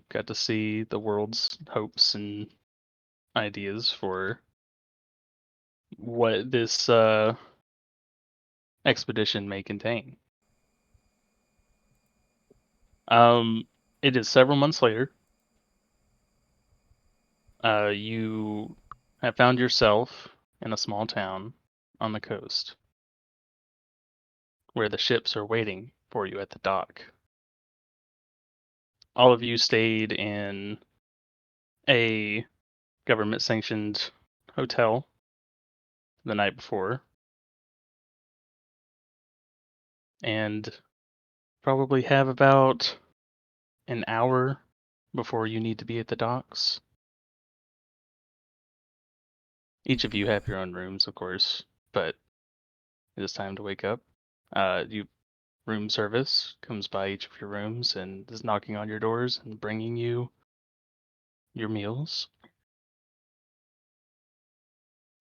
Got to see the world's hopes and ideas for what this expedition may contain. It is several months later. You have found yourself in a small town on the coast where the ships are waiting for you at the dock. All of you stayed in a government sanctioned hotel the night before and probably have about an hour before you need to be at the docks. Each of you have your own rooms, of course, but it is time to wake up. You room service comes by each of your rooms and is knocking on your doors and bringing you your meals.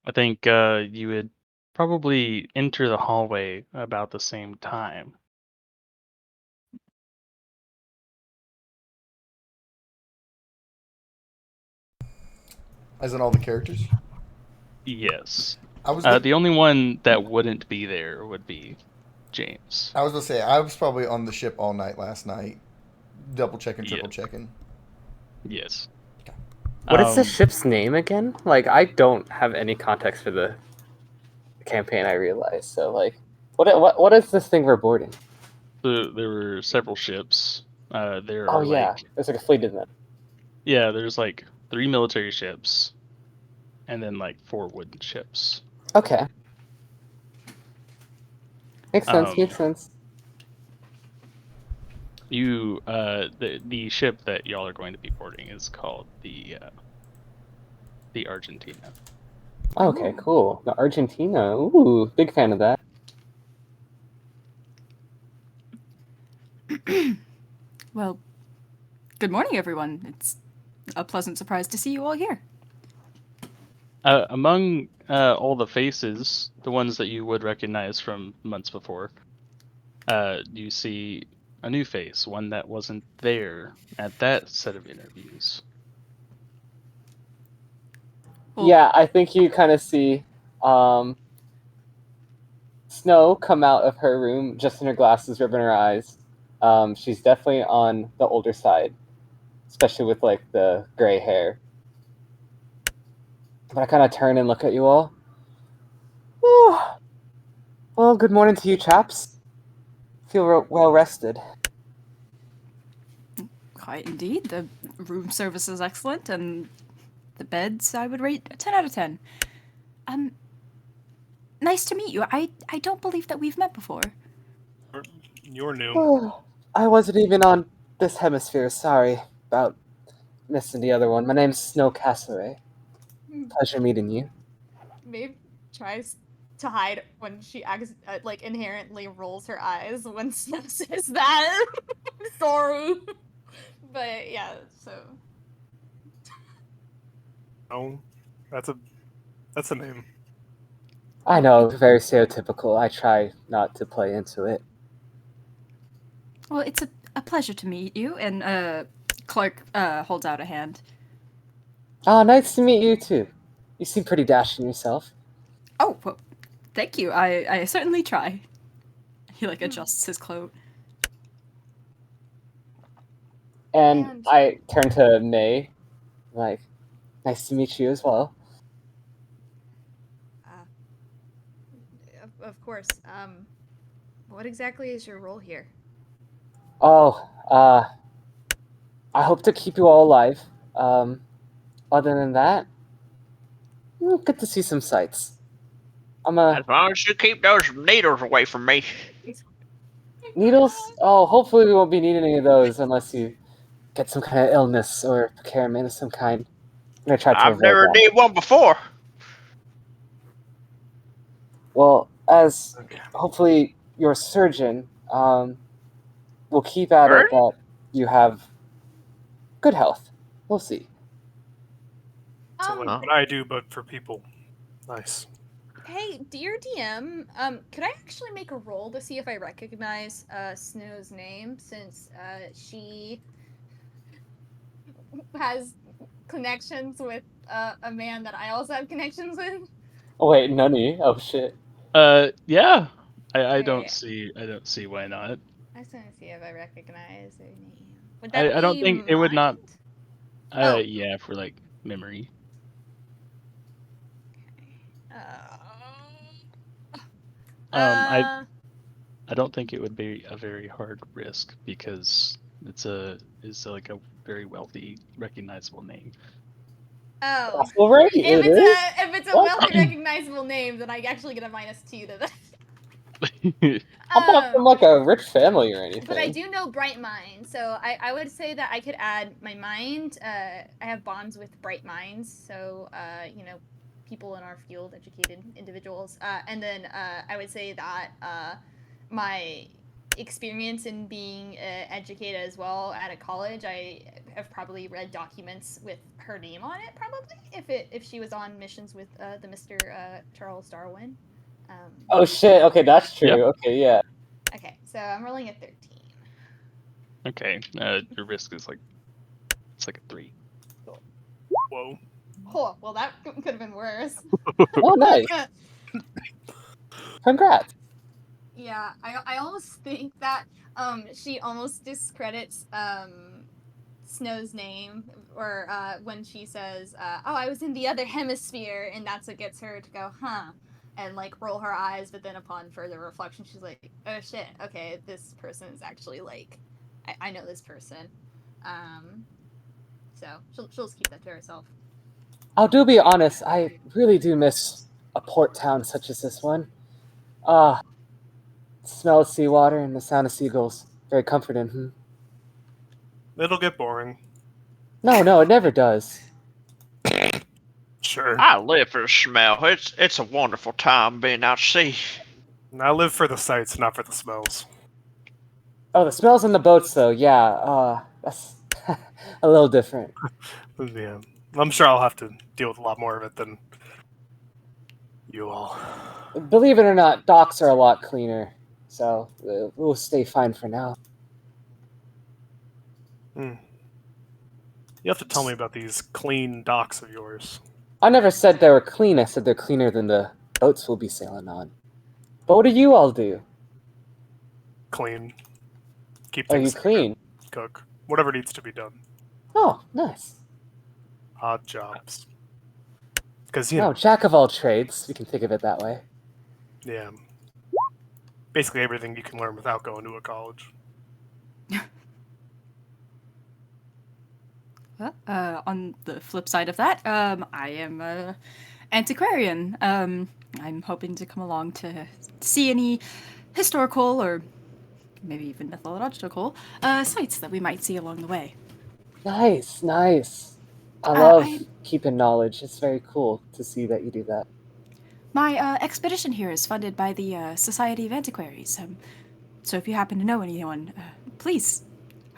I think you would probably enter the hallway about the same time. As in all the characters? Yes. I was look. The only one that wouldn't be there would be James. I was gonna say I was probably on the ship all night last night, double checking, Yeah. triple checking. Yes. What is the ship's name again? Like, I don't have any context for the campaign, I realize. So, like, what is this thing we're boarding? There were several ships. There Oh, are yeah. There's like a fleet of them. Yeah, there's like 3 military ships and then like 4 wooden ships. Okay. Makes sense. You the ship that y'all are going to be boarding is called the Argentina. Okay, cool. The Argentina. Ooh, big fan of that. Well, good morning, everyone. It's a pleasant surprise to see you all here. Among all the faces, the ones that you would recognize from months before, you see a new face, one that wasn't there at that set of interviews. Well, Yeah, I think you kind of see Snow come out of her room, just in her glasses, rubbing her eyes. She's definitely on the older side, especially with like the gray hair. But I kind of turn and look at you all. Whew. Well, good morning to you, chaps. Feel well rested. quite indeed. The room service is excellent, and the beds I would rate a 10 out of 10. Nice to meet you. I don't believe that we've met before. You're new. Oh, I wasn't even on this hemisphere. Sorry about missing the other one. My name's Snow Castaway. Pleasure meeting you. Maeve tries to hide when she like inherently rolls her eyes when Snow says that. Sorry, but yeah. So Oh, that's a name. I know, very stereotypical. I try not to play into it. Well, it's a pleasure to meet you, and Clark holds out a hand. Oh, nice to meet you too. You seem pretty dashing yourself. Oh, well, thank you. I certainly try. He like adjusts his cloak. And I turn to May, like, nice to meet you as well. of course. What exactly is your role here? Oh, I hope to keep you all alive. Other than that, good to see some sights. As long as you keep those needles away from me. Needles? Oh, hopefully we won't be needing any of those unless you get some kind of illness or procurement of some kind. I'm gonna try to I've avoid never that. did one before. Well, as hopefully your surgeon will keep at it that you have good health. We'll see. So like what I do, but for people. Nice. Hey, dear DM, could I actually make a roll to see if I recognize Snow's name, since she has connections with a man that I also have connections with? Oh wait, Nani. Oh shit. Yeah. I don't Right. see why not. I just want to see if I recognize their name. Would that I don't be think it would not. mind? Oh. Yeah, for like memory. I don't think it would be a very hard risk because it's like a very wealthy, recognizable name. Oh. Well, right, it is. If it's a What? wealthy recognizable name, then I actually get a -2 to that. I'm not from like a rich family or anything. But I do know Bright Mind, so I would say that I could add my mind. I have bonds with Bright Minds, so you know, people in our field, educated individuals, and then I would say that my experience in being educated as well at a college, I have probably read documents with her name on it, probably if she was on missions with the Mr. Charles Darwin. Oh shit. Okay, that's true. Yep. Okay, yeah. Okay, so I'm rolling a 13. Okay. Your risk is like it's like a 3. Whoa. Oh, well, that could have been worse. Oh, nice. Congrats. Yeah, I almost think that she almost discredits Snow's name, or when she says, "Oh, I was in the other hemisphere," and that's what gets her to go, "Huh," and like roll her eyes. But then upon further reflection, she's like, "Oh shit, okay, this person is actually like, I know this person." So she'll just keep that to herself. I'll do be honest. I really do miss a port town such as this one. Smell of seawater and the sound of seagulls. Very comforting. Hmm? It'll get boring. No, it never does. Sure. I live for the smell. It's a wonderful time being out to sea. I live for the sights, not for the smells. Oh, the smells on the boats, though. Yeah. That's a little different. Yeah. I'm sure I'll have to deal with a lot more of it than you all. Believe it or not, docks are a lot cleaner. So we'll stay fine for now. You have to tell me about these clean docks of yours. I never said they were clean. I said they're cleaner than the boats we'll be sailing on. But what do you all do? Clean. Keep Oh, things you sacred. clean? Cook. Whatever needs to be done. Oh, nice. Odd jobs. Because, you No, know, jack of all trades. We can think of it that way. yeah. Basically everything you can learn without going to a college. On the flip side of that, I am an antiquarian. I'm hoping to come along to see any historical or maybe even mythological sites that we might see along the way. Nice. I love keeping knowledge. It's very cool to see that you do that. My expedition here is funded by the Society of Antiquaries. So if you happen to know anyone, please,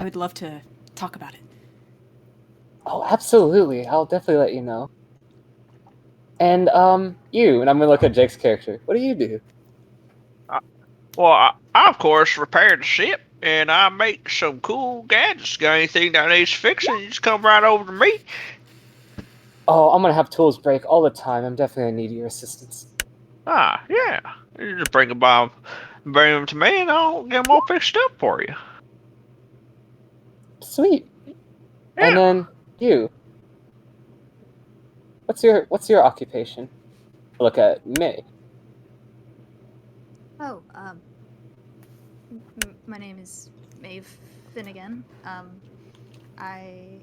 I would love to talk about it. Oh, absolutely. I'll definitely let you know. And, you, and I'm gonna look at Jake's character. What do you do? Well, I of course repair the ship, and I make some cool gadgets. Got anything that needs fixing? You just come right over to me. Oh, I'm gonna have tools break all the time. I'm definitely gonna need your assistance. Ah, yeah. You just bring them to me, and I'll get them all fixed up for you. Sweet. Yeah. And then you. What's your occupation? Look at May. Oh, my name is Maeve Finnegan. I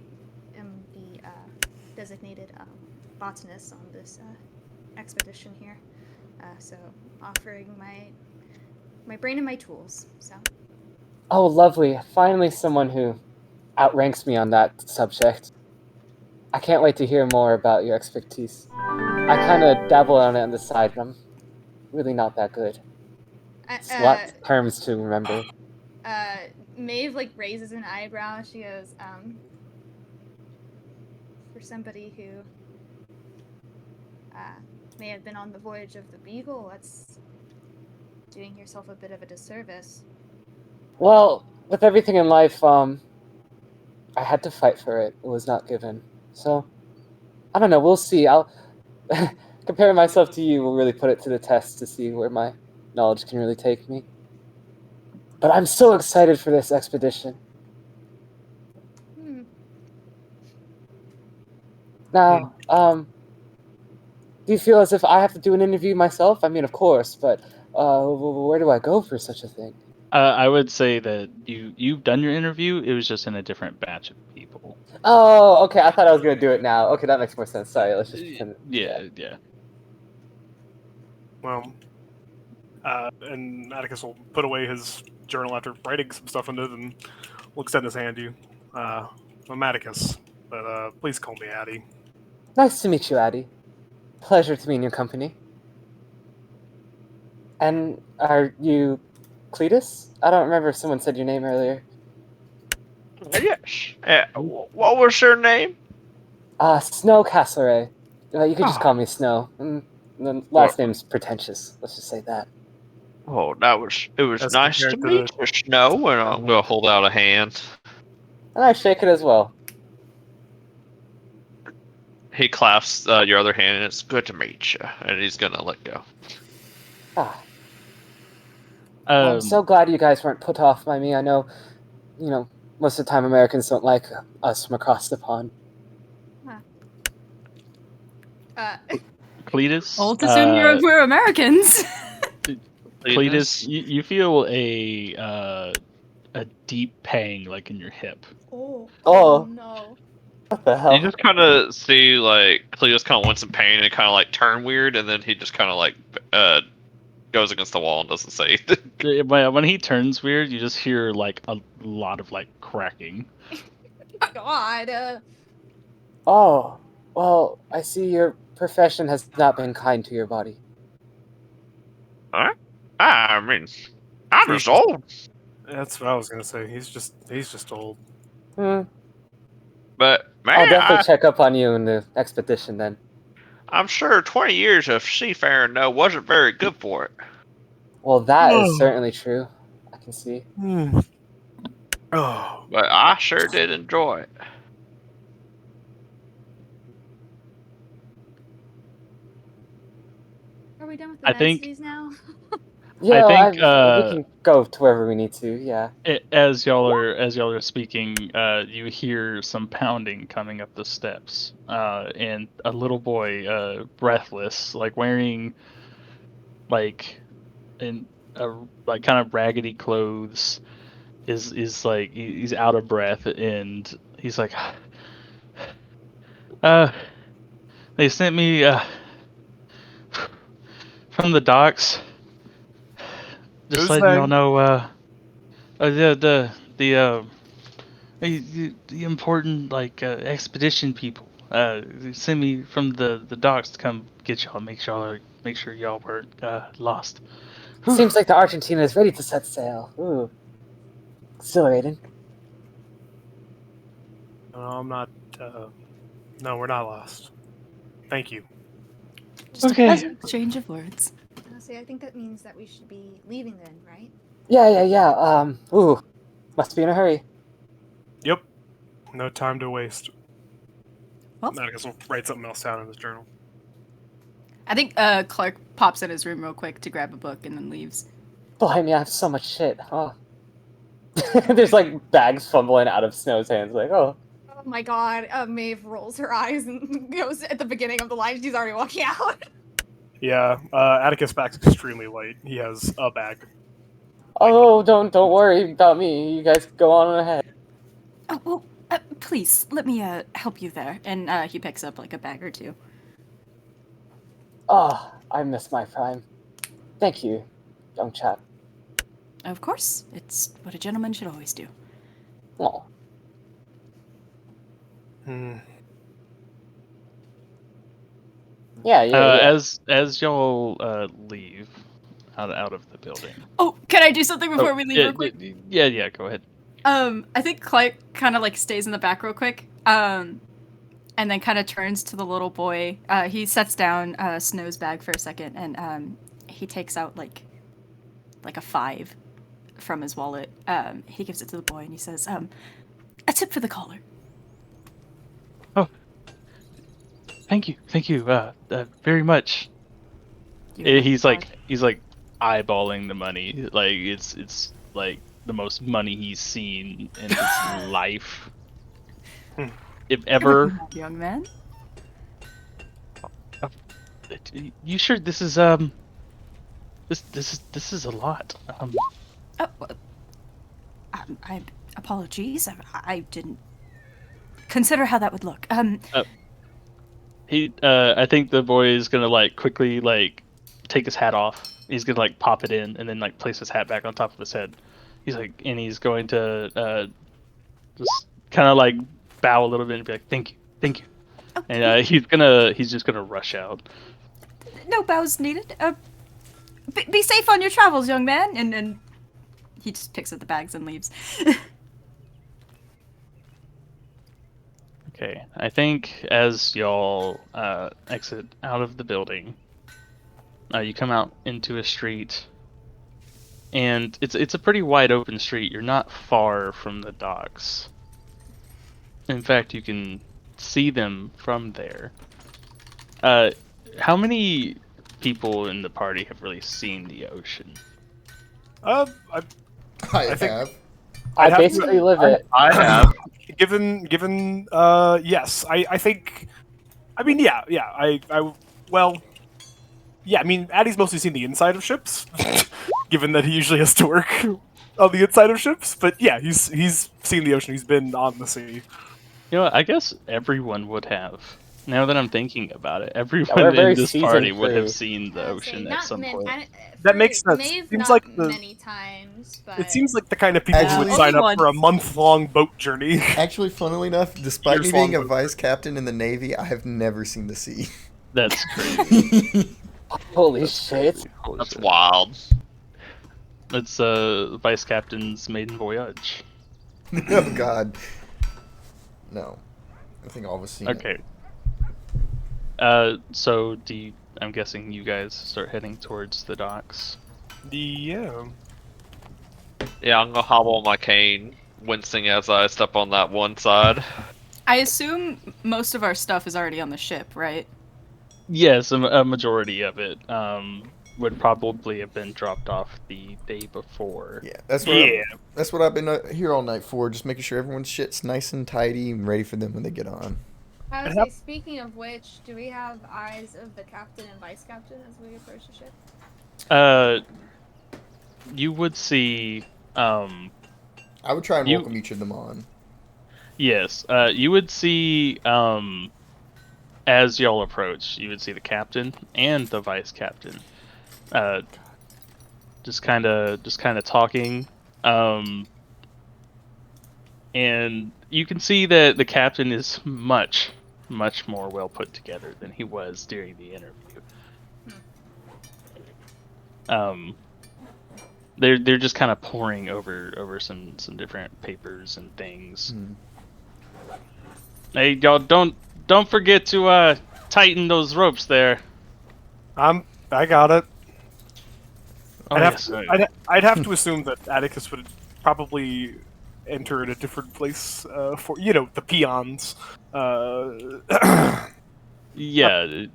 am the designated botanist on this expedition here. So offering my brain and my tools. So. Oh, lovely. Finally someone who outranks me on that subject. I can't wait to hear more about your expertise. I kind of dabble on it on the side, but I'm really not that good. It's a lot of terms to remember. Maeve like raises an eyebrow. She goes, for somebody who may have been on the voyage of the Beagle, that's doing yourself a bit of a disservice. Well, with everything in life, I had to fight for it. It was not given. So, I don't know. We'll see. I'll comparing myself to you will really put it to the test to see where my knowledge can really take me. But I'm so excited for this expedition. Hmm. Now, do you feel as if I have to do an interview myself? I mean, of course, but where do I go for such a thing? I would say that you've done your interview. It was just in a different batch of people. Oh, okay. I thought I was gonna do it now. Okay, that makes more sense. Sorry. Let's just pretend. Yeah. Well, and Atticus will put away his journal after writing some stuff in it and will extend his hand to you. I'm Atticus, but please call me Addy. Nice to meet you, Addy. Pleasure to be in your company. And are you Cletus? I don't remember if someone said your name earlier. Yes. What was your name? Snow Castleray. You could just call me Snow. The last name's pretentious. Let's just say that. Oh, it was As nice to compared to meet you, Snow, and I'm gonna hold out a hand. And I shake it as well. He clasps your other hand, and it's good to meet you, and he's gonna let go. Well, I'm so glad you guys weren't put off by me. I know, most of the time Americans don't like us from across the pond. Cletus. I'll assume we're Americans. Cletus, you feel a deep pang like in your hip. Oh. No. What the hell? You just kind of see like Cleo's kind of wants some pain and kind of like turn weird, and then he just kind of like goes against the wall and doesn't say anything. When he turns weird, you just hear like a lot of like cracking. God. Oh, well, I see your profession has not been kind to your body. Alright. I mean, I'm just old. That's what I was gonna say. He's just old. But man, I'll definitely check up on you in the expedition then. I'm sure 20 years of seafaring wasn't very good for it. Well, that is certainly true. I can see. Oh, But I sure did enjoy it. Are we done with the I think- niceties now? Yeah, I think, we can go to wherever we need to. Yeah. As y'all are speaking, you hear some pounding coming up the steps, and a little boy, breathless, like wearing, like, kind of raggedy clothes, is like he's out of breath, and he's like, they sent me from the docks. Just Who's letting they? y'all know, the important expedition people they sent me from the docks to come get y'all, make sure y'all weren't lost. Seems like the Argentina is ready to set sail. Ooh, exhilarating. no, I'm not. No, we're not lost. Thank you. Just a pleasant exchange of words. Honestly, I think that means that we should be leaving then, right? Yeah. Ooh, must be in a hurry. Yep. No time to waste. Well, Atticus will write something else down in his journal. I think Clark pops in his room real quick to grab a book and then leaves. Blimey, I have so much shit. Oh. There's like bags fumbling out of Snow's hands. Like, oh. Oh my god. Maeve rolls her eyes and goes at the beginning of the line. She's already walking out. Yeah, Atticus' back's extremely light. He has a bag. Oh, don't worry about me. You guys go on ahead. Oh, well, please, let me help you there. And he picks up like a bag or two. Oh, I miss my prime. Thank you, young chap. Of course, it's what a gentleman should always do. Oh. Yeah. As y'all leave out of the building. Oh, can I do something before we leave yeah, real quick? Yeah, go ahead. I think Clark kind of like stays in the back real quick. And then kind of turns to the little boy. He sets down Snow's bag for a second, and he takes out like a 5 from his wallet. He gives it to the boy, and he says, A tip for the caller. Thank you, very much. You're He's like eyeballing the money, like it's like the most money he's seen in his life, if ever. young man. You sure this is this is a lot? Oh, I apologies. I didn't consider how that would look. I think the boy is gonna like quickly like take his hat off. He's gonna like pop it in and then like place his hat back on top of his head. He's like, and he's going to just kind of like bow a little bit and be like, thank you, Oh, and he's just gonna rush out. no bows needed. Be safe on your travels, young man. And he just picks up the bags and leaves. Okay, I think as y'all exit out of the building, you come out into a street, and it's a pretty wide open street. You're not far from the docks. In fact, you can see them from there. How many people in the party have really seen the ocean? I I think- have. I I'd have to- basically live it. I have. Given, yes, I think, I mean, yeah, well, yeah, I mean, Addie's mostly seen the inside of ships, given that he usually has to work on the inside of ships, but yeah, he's seen the ocean, he's been on the sea. You know, I guess everyone would have. Now that I'm thinking about it, we're everyone very in this seasoned party would crew. have seen the ocean at some point. That makes sense. Maeve, Seems not like the- many times, but It seems like the kind of people who would Actually- sign up Only for a once. month-long boat journey. Actually, funnily enough, despite me Years being a long. vice captain in the Navy, I have never seen the sea. That's crazy. Holy shit. Holy That's shit. wild. It's Vice Captain's maiden voyage. Oh God. No. I think all of us seen it. Okay. So I'm guessing you guys start heading towards the docks. Yeah. Yeah, I'm gonna hobble on my cane, wincing as I step on that one side. I assume most of our stuff is already on the ship, right? Yes, a majority of it would probably have been dropped off the day before. Yeah, that's what that's what I've been here all night for. Just making sure everyone's shit's nice and tidy and ready for them when they get on. I would say, speaking of which, do we have eyes of the captain and vice captain as we approach the ship? You would see. I would try and You- welcome each of them on. Yes, you would see. As y'all approach, you would see the captain and the vice captain. Just kind of talking. And you can see that the captain is much more well put together than he was during the interview. They're just kind of poring over some different papers and things. Hmm. Hey, y'all, don't forget to tighten those ropes there. I got it. Oh, I'd, yes. I'd have to assume that Atticus would probably enter in a different place for, the peons. Yeah,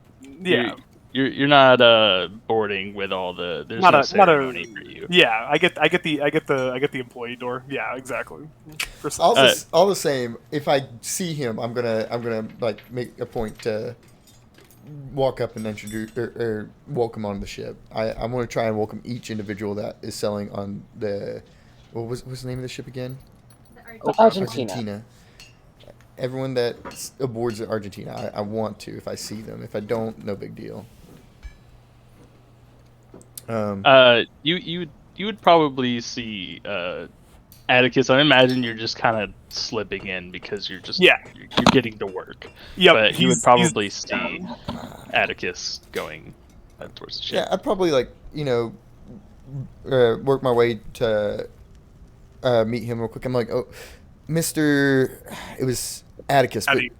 Yeah. You're not boarding with all the. There's Not no a- not a- ceremony for you. Yeah, I get the employee door. Yeah, exactly. All the same, if I see him, I'm gonna like make a point to walk up and introduce or welcome on the ship. I'm gonna try and welcome each individual that is selling on the what's the name of the ship again? Argentina. Everyone that aboards at Argentina, I want to if I see them. If I don't, no big deal. You would probably see Atticus. I imagine you're just kind of slipping in because you're just you're getting to work. Yeah, But you would probably see Atticus going towards the ship. Yeah, I'd probably work my way to meet him real quick. I'm like, oh, Mr. It was Atticus. But Addy.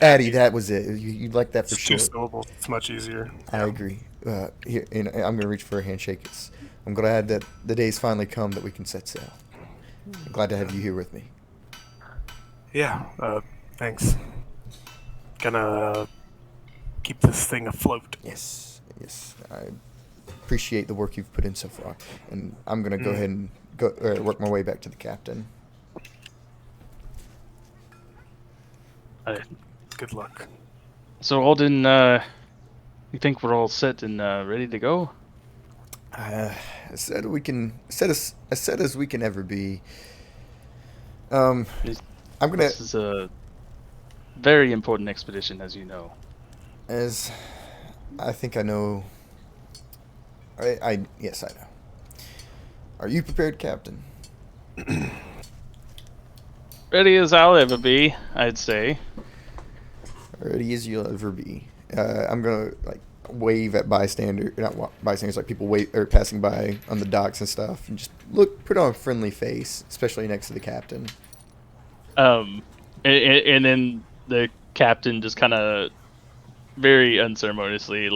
Addy, that was it. You like that for It's sure. 2 syllables. It's much easier. I agree. Here, I'm gonna reach for a handshake. I'm glad that the day's finally come that we can set sail. I'm glad to have you here with me. Yeah, thanks. Gonna keep this thing afloat. Yes, yes. I appreciate the work you've put in so far, and I'm gonna go ahead and work my way back to the captain. Good luck. So Alden, you think we're all set and ready to go? As set as we can ever be. I'm gonna, This is a very important expedition, as you know. as I think I know. Yes, I know. Are you prepared, Captain? Ready as I'll ever be, I'd say. Ready as you'll ever be. I'm gonna wave at bystanders, like people passing by on the docks and stuff, and just put on a friendly face, especially next to the captain. And then the captain just kind of very unceremoniously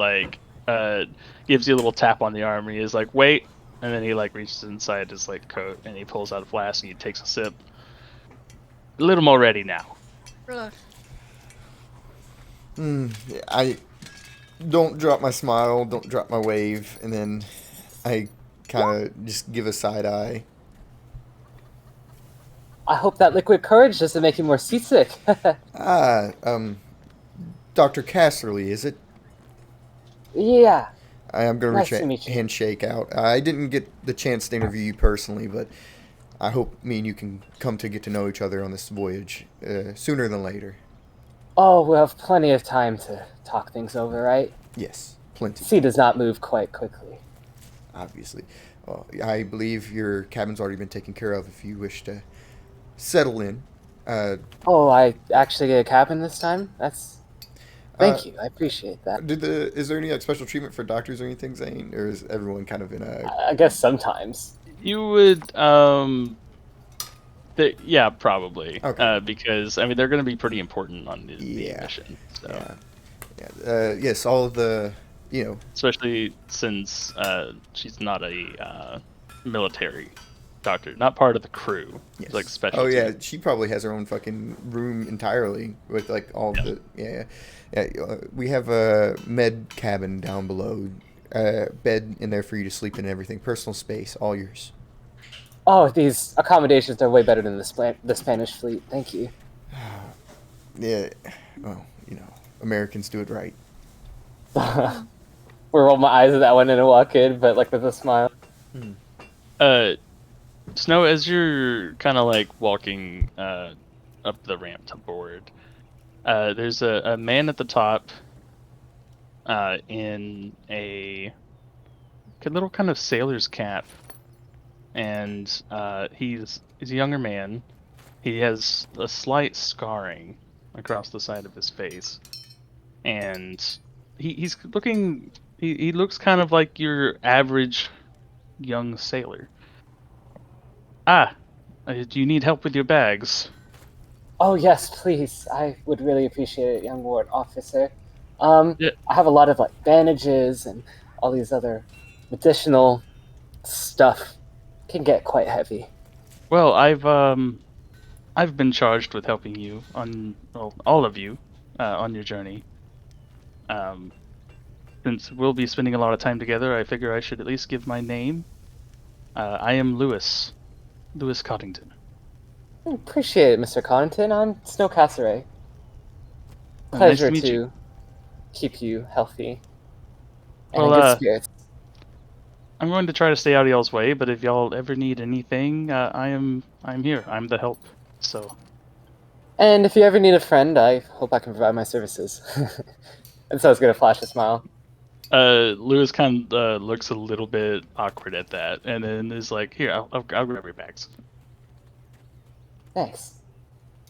gives you a little tap on the arm, and he is like, "Wait," and then he reaches inside his coat and he pulls out a flask and he takes a sip. A little more ready now. I don't drop my smile, don't drop my wave, and then I kind of just give a side eye. I hope that liquid courage doesn't make you more seasick. Dr. Casserly, is it? Yeah. I'm going Nice to to reach meet you. handshake out. I didn't get the chance to interview you personally, but I hope me and you can come to get to know each other on this voyage sooner than later. Oh, we'll have plenty of time to talk things over, right? Yes, plenty. Sea does not move quite quickly. Obviously. Well, I believe your cabin's already been taken care of if you wish to settle in. Oh, I actually get a cabin this time? Thank you. I appreciate that. Is there any special treatment for doctors or anything, Zane? Or is everyone kind of in a... I guess sometimes. You would, yeah, probably. Okay. Because, I mean, they're going to be pretty important on the Yeah. mission. So. Yeah. Yes, all of the, Especially since specialty not a military doctor, not part of the crew. Yes. It's specialty. Oh yeah, she probably has her own fucking room entirely with all the we have a med cabin down below, bed in there for you to sleep in and everything, personal space, all yours. Oh, these accommodations are way better than the Spanish fleet. Thank you. Yeah, well, Americans do it right. Roll my eyes at that one and walk in, but with a smile. Snow, as you're kind of walking up the ramp to board, there's a man at the top in a little kind of sailor's cap, and he's a younger man. He has a slight scarring across the side of his face, and he looks kind of like your average young sailor. Do you need help with your bags? Oh yes, please. I would really appreciate it, young ward officer. Yeah. I have a lot of bandages and all these other medicinal stuff. Can get quite heavy. Well, I've been charged with helping you all of you on your journey. Since we'll be spending a lot of time together, I figure I should at least give my name. I am Lewis Coddington. Appreciate it, Mr. Connaughton. I'm Snow Casseray. Nice Pleasure to meet to you. keep you healthy and in Well, good spirits. I'm going to try to stay out of y'all's way, but if y'all ever need anything, I'm here. I'm the help. So. And if you ever need a friend, I hope I can provide my services. And so I was gonna flash a smile. Lewis kind of looks a little bit awkward at that, and then is like, "Here, I'll grab your bags." Thanks.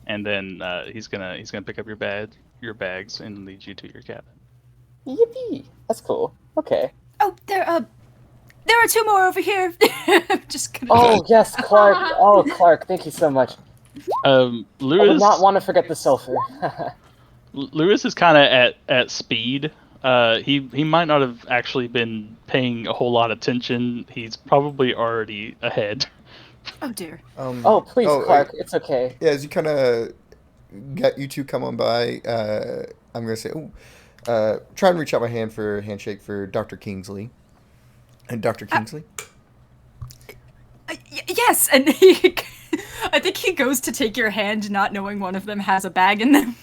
And then he's gonna pick up your bags, and lead you to your cabin. Yippee! That's cool. Okay. Oh, there are two more over here. Just gonna. Oh yes, Clark. Oh, Clark, thank you so much. I Lewis. would not want to forget the sulfur. Lewis is kind of at speed. He might not have actually been paying a whole lot of attention. He's probably already ahead. Oh dear. Oh please, Clark. It's okay. Yeah, as you kind of got you two come on by, I'm gonna say, try and reach out my hand for a handshake for Dr. Kingsley. And Dr. Kingsley? Yes, and I think he goes to take your hand, not knowing one of them has a bag in them.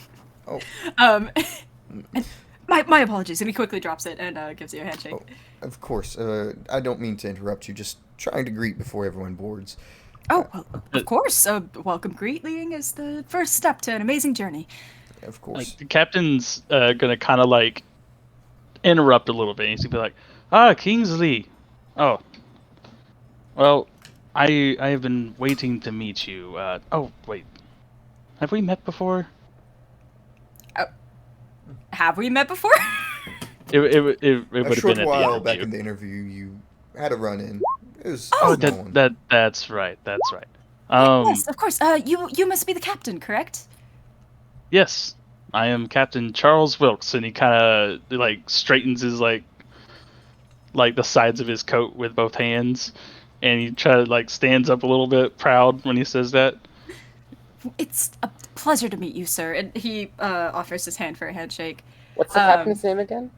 Oh. And my apologies, and he quickly drops it and gives you a handshake. Oh, of course. I don't mean to interrupt you, just trying to greet before everyone boards. Oh, well, of course. Welcome greeting is the first step to an amazing journey. Of course. Like, the captain's gonna kind of like interrupt a little bit. He's gonna be like, Kingsley. Oh, well, I have been waiting to meet you. Oh, wait, have we met before? Have we met before? It would A have been short at while the back interview. in the interview, you had a run-in. It was Oh, a small one. that's right. That's right. Yes, of course. You must be the captain, correct? Yes, I am Captain Charles Wilkes, and he kind of like straightens his like the sides of his coat with both hands, and he stands up a little bit proud when he says that. It's a pleasure to meet you, sir. And he offers his hand for a handshake. What's the captain's name again?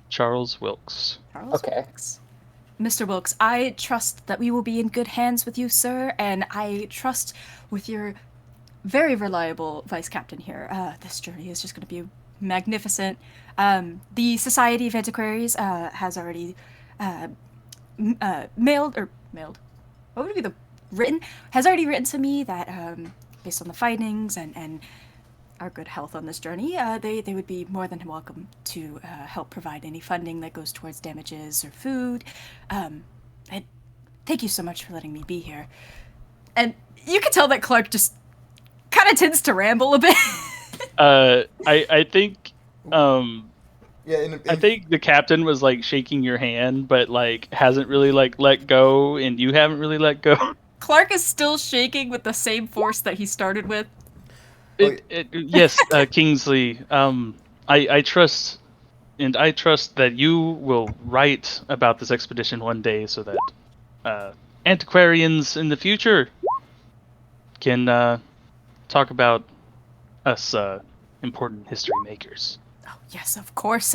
Charles Wilkes. Charles Okay. Wilkes. Mr. Wilkes, I trust that we will be in good hands with you, sir, and I trust with your very reliable vice captain here. This journey is just going to be magnificent. The Society of Antiquaries has already mailed. What would be the written? Has already written to me that based on the findings and our good health on this journey, they would be more than welcome to help provide any funding that goes towards damages or food. And thank you so much for letting me be here. And you can tell that Clark just kind of tends to ramble a bit. I think Yeah, I think the captain was like shaking your hand, but like hasn't really like let go, and you haven't really let go. Clark is still shaking with the same force that he started with. Yes, Kingsley. I trust, and I trust that you will write about this expedition one day, so that antiquarians in the future can talk about us important history makers. Oh, yes, of course.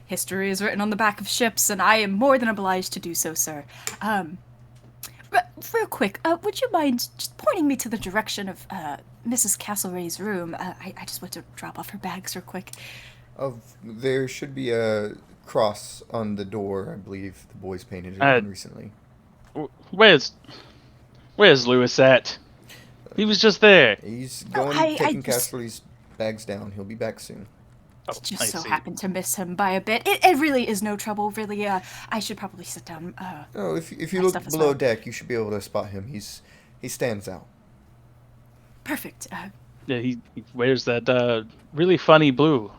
History is written on the back of ships, and I am more than obliged to do so, sir. Real quick, would you mind just pointing me to the direction of Mrs. Castlereagh's room? I just want to drop off her bags real quick. There should be a cross on the door, I believe. The boys painted it on recently. Where's Lewis at? He was just there. He's Oh, taking Castlereagh's bags down. He'll be back soon. Oh, Just I so see. happened to miss him by a bit. It really is no trouble, really. I should probably sit down. Oh, if you my look stuff as below well. deck, you should be able to spot him. He stands out. Perfect. Yeah, he wears that really funny blue.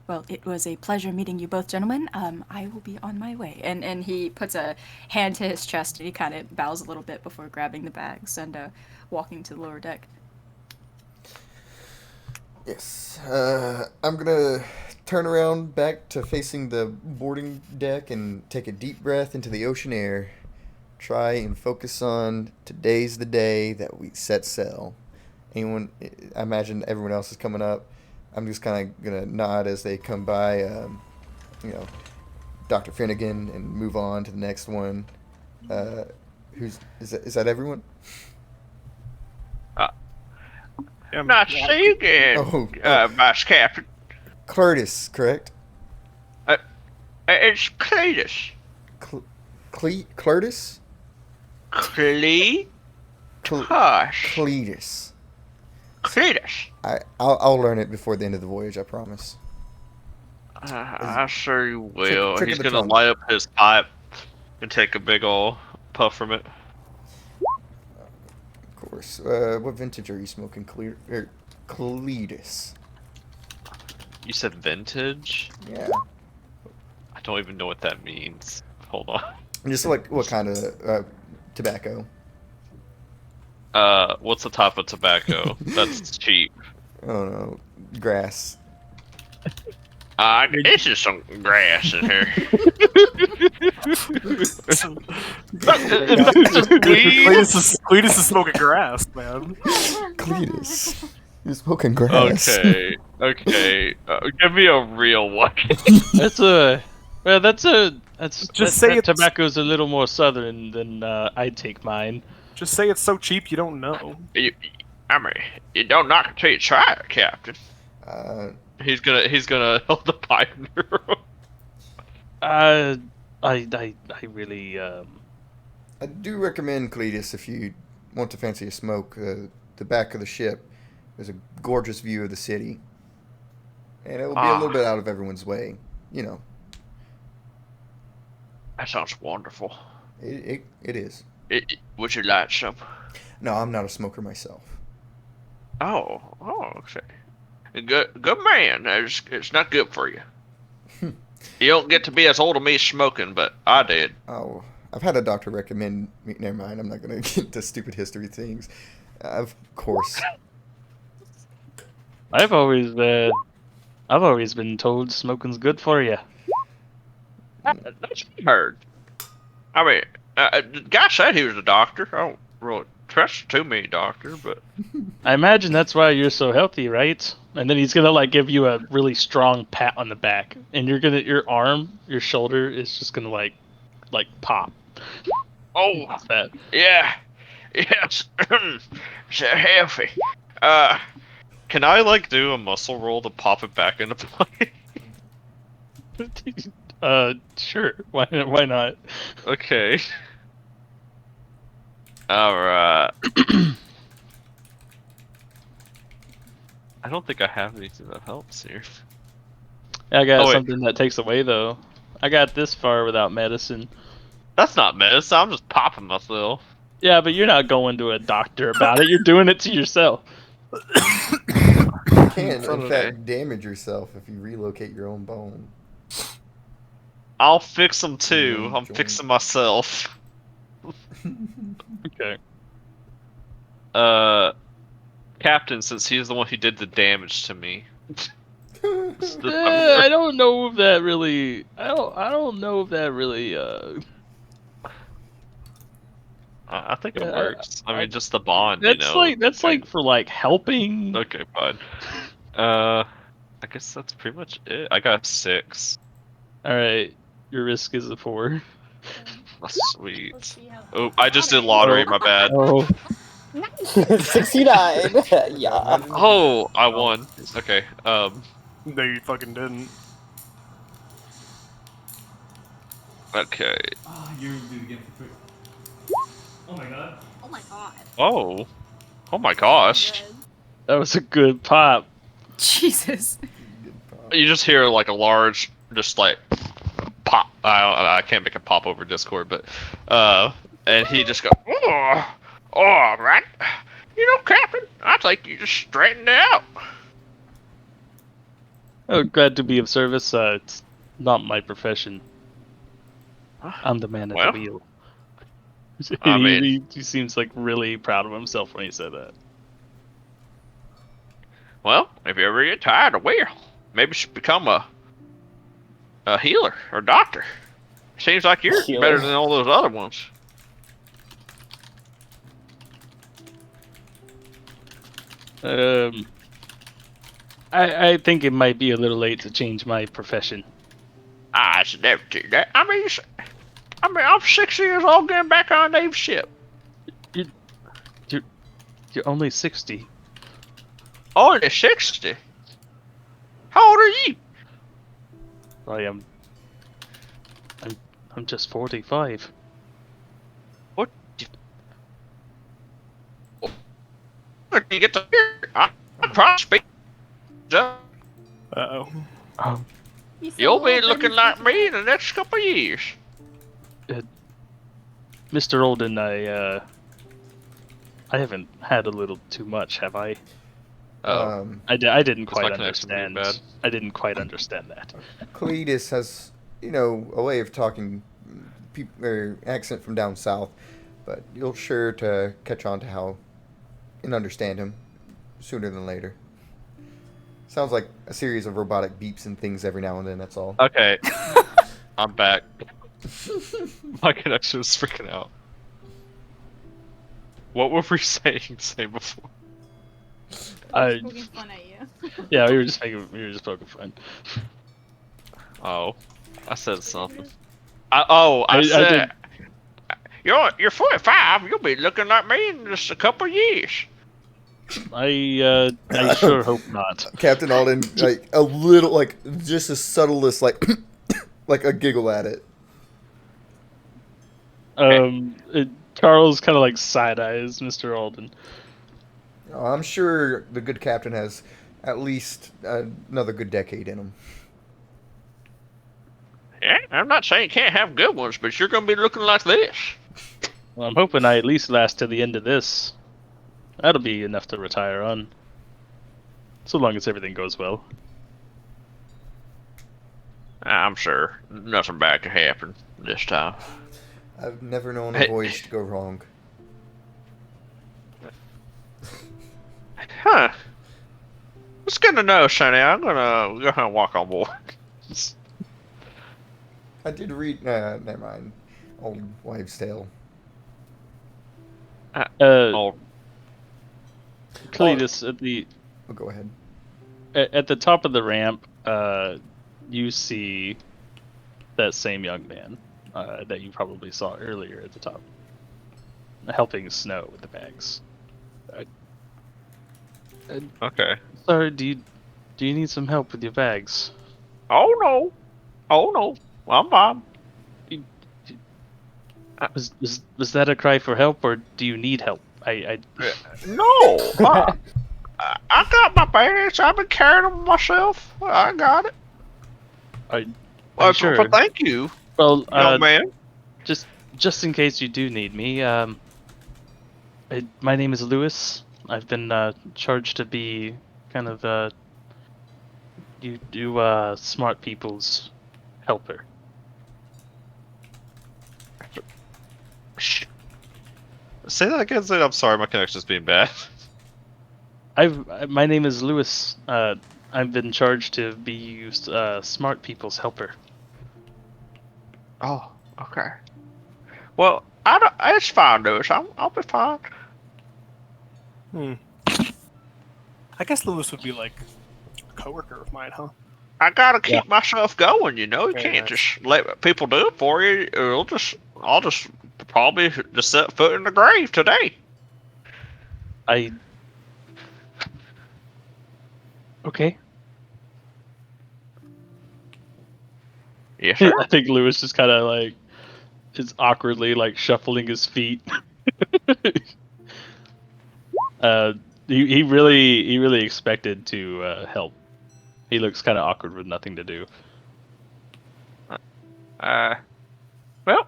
Well, it was a pleasure meeting you both, gentlemen. I will be on my way. And he puts a hand to his chest, and he kind of bows a little bit before grabbing the bags and walking to the lower deck. Yes. I'm gonna turn around back to facing the boarding deck and take a deep breath into the ocean air. Try and focus on today's the day that we set sail. I imagine everyone else is coming up. I'm just kind of gonna nod as they come by, Dr. Finnegan, and move on to the next one. Is that everyone? Nice to see you again, Vice Captain. Cletus, correct? It's Cletus. Cletus? Cletus. Cletus. Cletus. I'll learn it before the end of the voyage, I promise. I sure you will. Trick of He's the gonna tongue. light up his pipe and take a big ol' puff from it. Of course. What vintage are you smoking, Cletus? You said vintage? Yeah. I don't even know what that means. Hold on. Just like what kind of tobacco? What's the top of tobacco? That's cheap. I don't know. Grass. This is some grass in here. Cletus is smoking grass, man. Cletus, you're smoking grass. Okay. Give me a real one. That's a Say it's tobacco's a little more southern than I'd take mine. Just say it's so cheap you don't know. You don't knock it till you try it, Captain. He's gonna hold the pipe. I really I do recommend Cletus if you want to fancy a smoke. The back of the ship, there's a gorgeous view of the city, and it will be a little bit out of everyone's way. You know, That sounds wonderful. it is. Would you like some? No, I'm not a smoker myself. Oh, okay. Good man. It's not good for you. You don't get to be as old as me smoking, but I did. Oh, I've had a doctor recommend me. Never mind. I'm not gonna get into stupid history things. Of course. I've always been told smoking's good for you. That's what I heard. I mean, the guy said he was a doctor. I don't really trust too many doctor, but I imagine that's why you're so healthy, right? And then he's gonna like give you a really strong pat on the back, and your shoulder is just gonna like pop. oh That's that. yeah, yes, so healthy. Can I like do a muscle roll to pop it back into play? Sure. Why not? Okay. All right. I don't think I have anything that helps here. I got wait. something that takes away though. I got this far without medicine. That's not medicine. I'm just popping myself. Yeah, but you're not going to a doctor about it. You're doing it to yourself. You can, Son in of fact, damage yourself if you relocate your own bone. I'll fix them too. I'm Joint. fixing myself. Okay. Captain, since he's the one who did the damage to me. I don't know if that really. I don't know if that really. I think it Yeah, works. I mean, just the bond, That's you know. like for like helping. Okay, fine. I guess that's pretty much it. I got 6. All right, your risk is a 4. That's sweet. Oh, I just did lottery. My bad. Oh, 69. Yeah. Oh, I won. Okay. No, you fucking didn't. Okay. Oh, you're gonna do it again for quick. Oh my god. Oh my god. Oh. Oh my gosh. that was a good pop. Jesus. You just hear like a large, just like pop. I can't make a pop over Discord, but and he just goes, oh, all right. You know, Captain, I think you just straightened it out. Oh, glad to be of service. It's not my profession. I'm the man at Well, the wheel. I mean- he seems like really proud of himself when he said that. Well, if you ever get tired of wheel, maybe you should become a healer or doctor. Seems like you're Healer. better than all those other ones. I think it might be a little late to change my profession. I should never do that. I mean, I'm 6 years old getting back on Dave's ship. You're only 60. Only 60. How old are you? I am. I'm just 45. What? When you get to here, I'm trying to speak. Uh-oh. Oh, You'll be looking like me in the next couple of years. Mr. Olden, I haven't had a little too much, have I? I didn't That's quite my connection pretty understand. bad. I didn't quite understand that. Cletus has, you know, a way of talking, accent from down south, but you'll sure to catch on to how and understand him sooner than later. Sounds like a series of robotic beeps and things every now and then. That's all. Okay, I'm back. My connection was freaking out. What were we saying before? Poking fun at you. Yeah, we were just poking fun. Oh, I said something. I said, you're 45. You'll be looking like me in just a couple years. I sure hope not. Captain Alden, like a little, like just the subtlest, like like a giggle at it. Charles kind of like side eyes Mr. Alden. Oh, I'm sure the good captain has at least another good decade in him. Yeah, I'm not saying you can't have good ones, but you're gonna be looking like this. Well, I'm hoping I at least last to the end of this. That'll be enough to retire on. So long as everything goes well. I'm sure nothing bad could happen this time. I've never known a voyage to go wrong. Huh. It's good to know, Sonny. I'm gonna go ahead and walk on board. I did read. Never mind. Old wives' tale. Oh, Cletus, at the Oh, go ahead. at the top of the ramp, you see that same young man that you probably saw earlier at the top, helping Snow with the bags. okay. Sir, do you need some help with your bags? Oh no. I'm fine. Was that a cry for help, or do you need help? No. I got my bags. I've been carrying them myself. I got it. I'm sure. But thank you, Well, young man. just in case you do need me, my name is Lewis. I've been charged to be kind of smart people's helper. Say that again. I'm sorry, my connection's being bad. My name is Lewis. I've been charged to be used smart people's helper. Oh, okay. Well, it's fine, Lewis. I'll be fine. I guess Lewis would be like a coworker of mine, huh? I gotta keep myself going, you know. You Very can't nice. just let people do it for you. I'll just probably just set foot in the grave today. Okay. Yes, sir. I think Lewis just kind of like is awkwardly like shuffling his feet. He really expected to help. He looks kind of awkward with nothing to do. Well,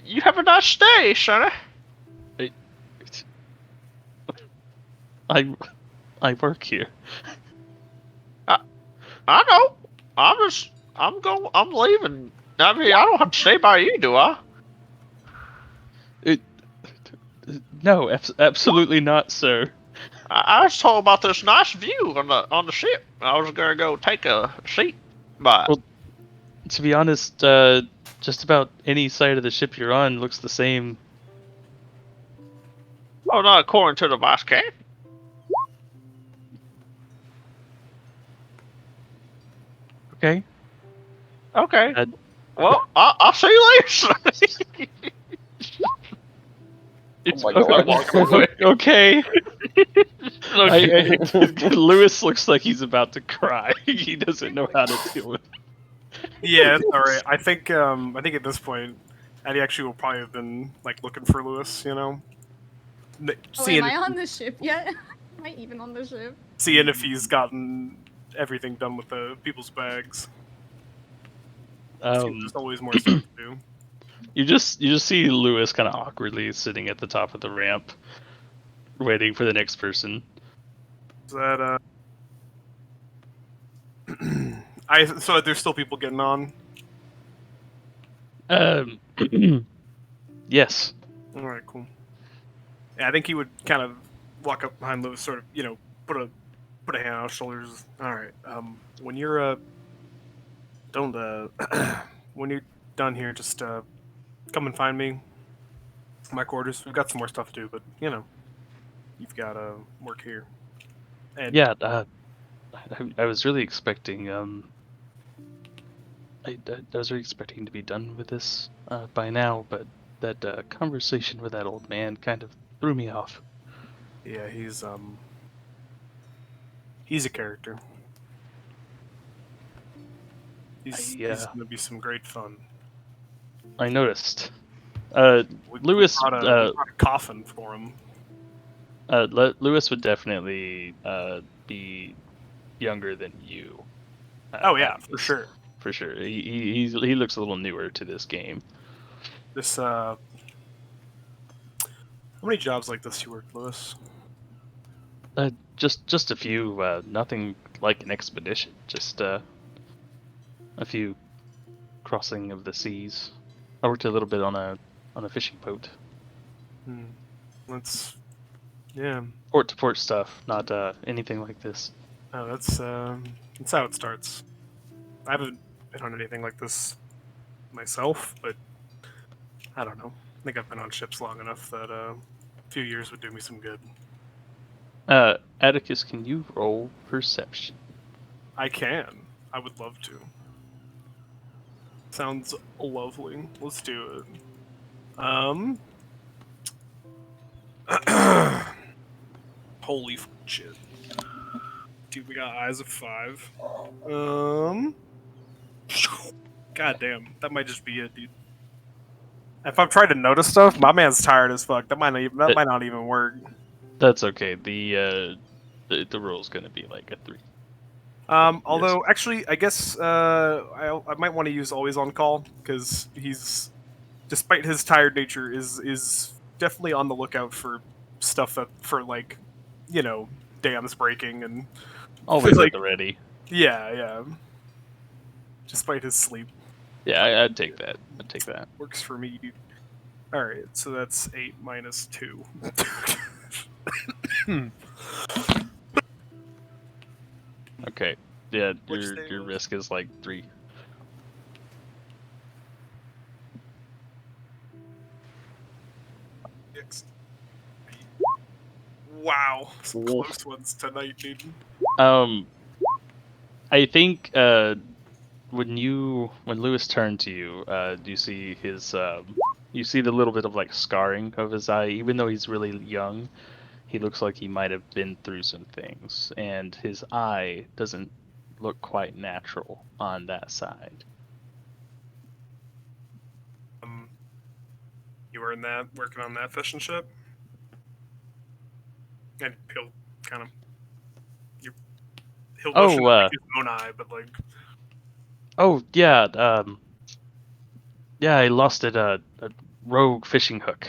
you have a nice day, Sonny. I work here. I know. I'm leaving. I mean, I don't have to stay by you, do I? No, absolutely not, sir. I was told about this nice view on the ship. I was gonna go take a seat by. Well, to be honest, just about any side of the ship you're on looks the same. Oh, not according to the vice captain. Okay. Okay. Uh, Well, I'll see you later. It's my God. okay. Lewis looks like he's about to cry. He doesn't know how to deal with it. Yeah, it's all right. I think at this point, Eddie actually will probably have been like looking for Lewis. You know, Am I on the ship yet? Am I even on the ship? seeing if he's gotten everything done with the people's bags. There's always more stuff to do. You just see Lewis kind of awkwardly sitting at the top of the ramp, waiting for the next person. Is that so there's still people getting on. Yes. All right, cool. Yeah, I think he would kind of walk up behind Lewis, sort of, put a Put a hand on his shoulders. All right. When you're don't when you're done here, just come and find me. My quarters. We've got some more stuff to do, but you know, you've got work here. And Yeah, I was really expecting I was really expecting to be done with this by now, but that conversation with that old man kind of threw me off. yeah, he's a character. He's gonna be some great fun. I noticed. We Lewis, brought a coffin for him. Lewis would definitely be younger than you. Oh yeah, for sure. For sure. He looks a little newer to this game. This how many jobs like this you worked, Lewis? Just a few. Nothing like an expedition. Just a few crossing of the seas. I worked a little bit on a fishing boat. That's yeah. Port to port stuff, not anything like this. Oh, that's how it starts. I haven't been on anything like this myself, but I don't know. I think I've been on ships long enough that a few years would do me some good. Atticus, can you roll perception? I can. I would love to. Sounds lovely. Let's do it. Holy shit. Dude, we got eyes of 5. God damn, that might just be it, dude. If I'm trying to notice stuff, my man's tired as fuck. That might not even work. That's okay. The roll's gonna be like a 3. Although actually, I guess I might want to use always on call because he's, despite his tired nature, is definitely on the lookout for stuff like, you know, dams breaking and always like, at the ready. Yeah. Despite his sleep. Yeah, I'd take that. Works for me, dude. Alright, so that's 8 minus 2. Okay. Yeah, your risk is like 3. Wow, some close ones tonight, dude. I think when Lewis turned to you, do you see his you see the little bit of like scarring of his eye, even though he's really young. He looks like he might have been through some things, and his eye doesn't look quite natural on that side. You were in that, working on that fishing ship? And he'll kind of... He'll motion like his own eye, but like... Oh, yeah, yeah, I lost it, a rogue fishing hook.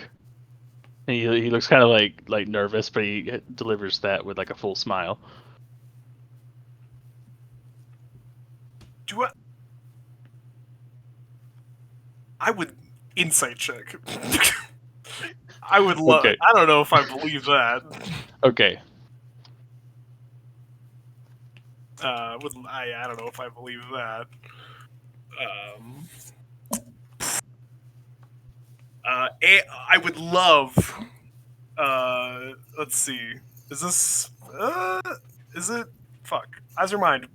And he looks kind of like nervous, but he delivers that with like a full smile. I would insight check. I would love. Okay. I don't know if I believe that. Okay. I don't know if I believe that. I would love. Let's see. Is this? Is it? Fuck. Eyes or mind?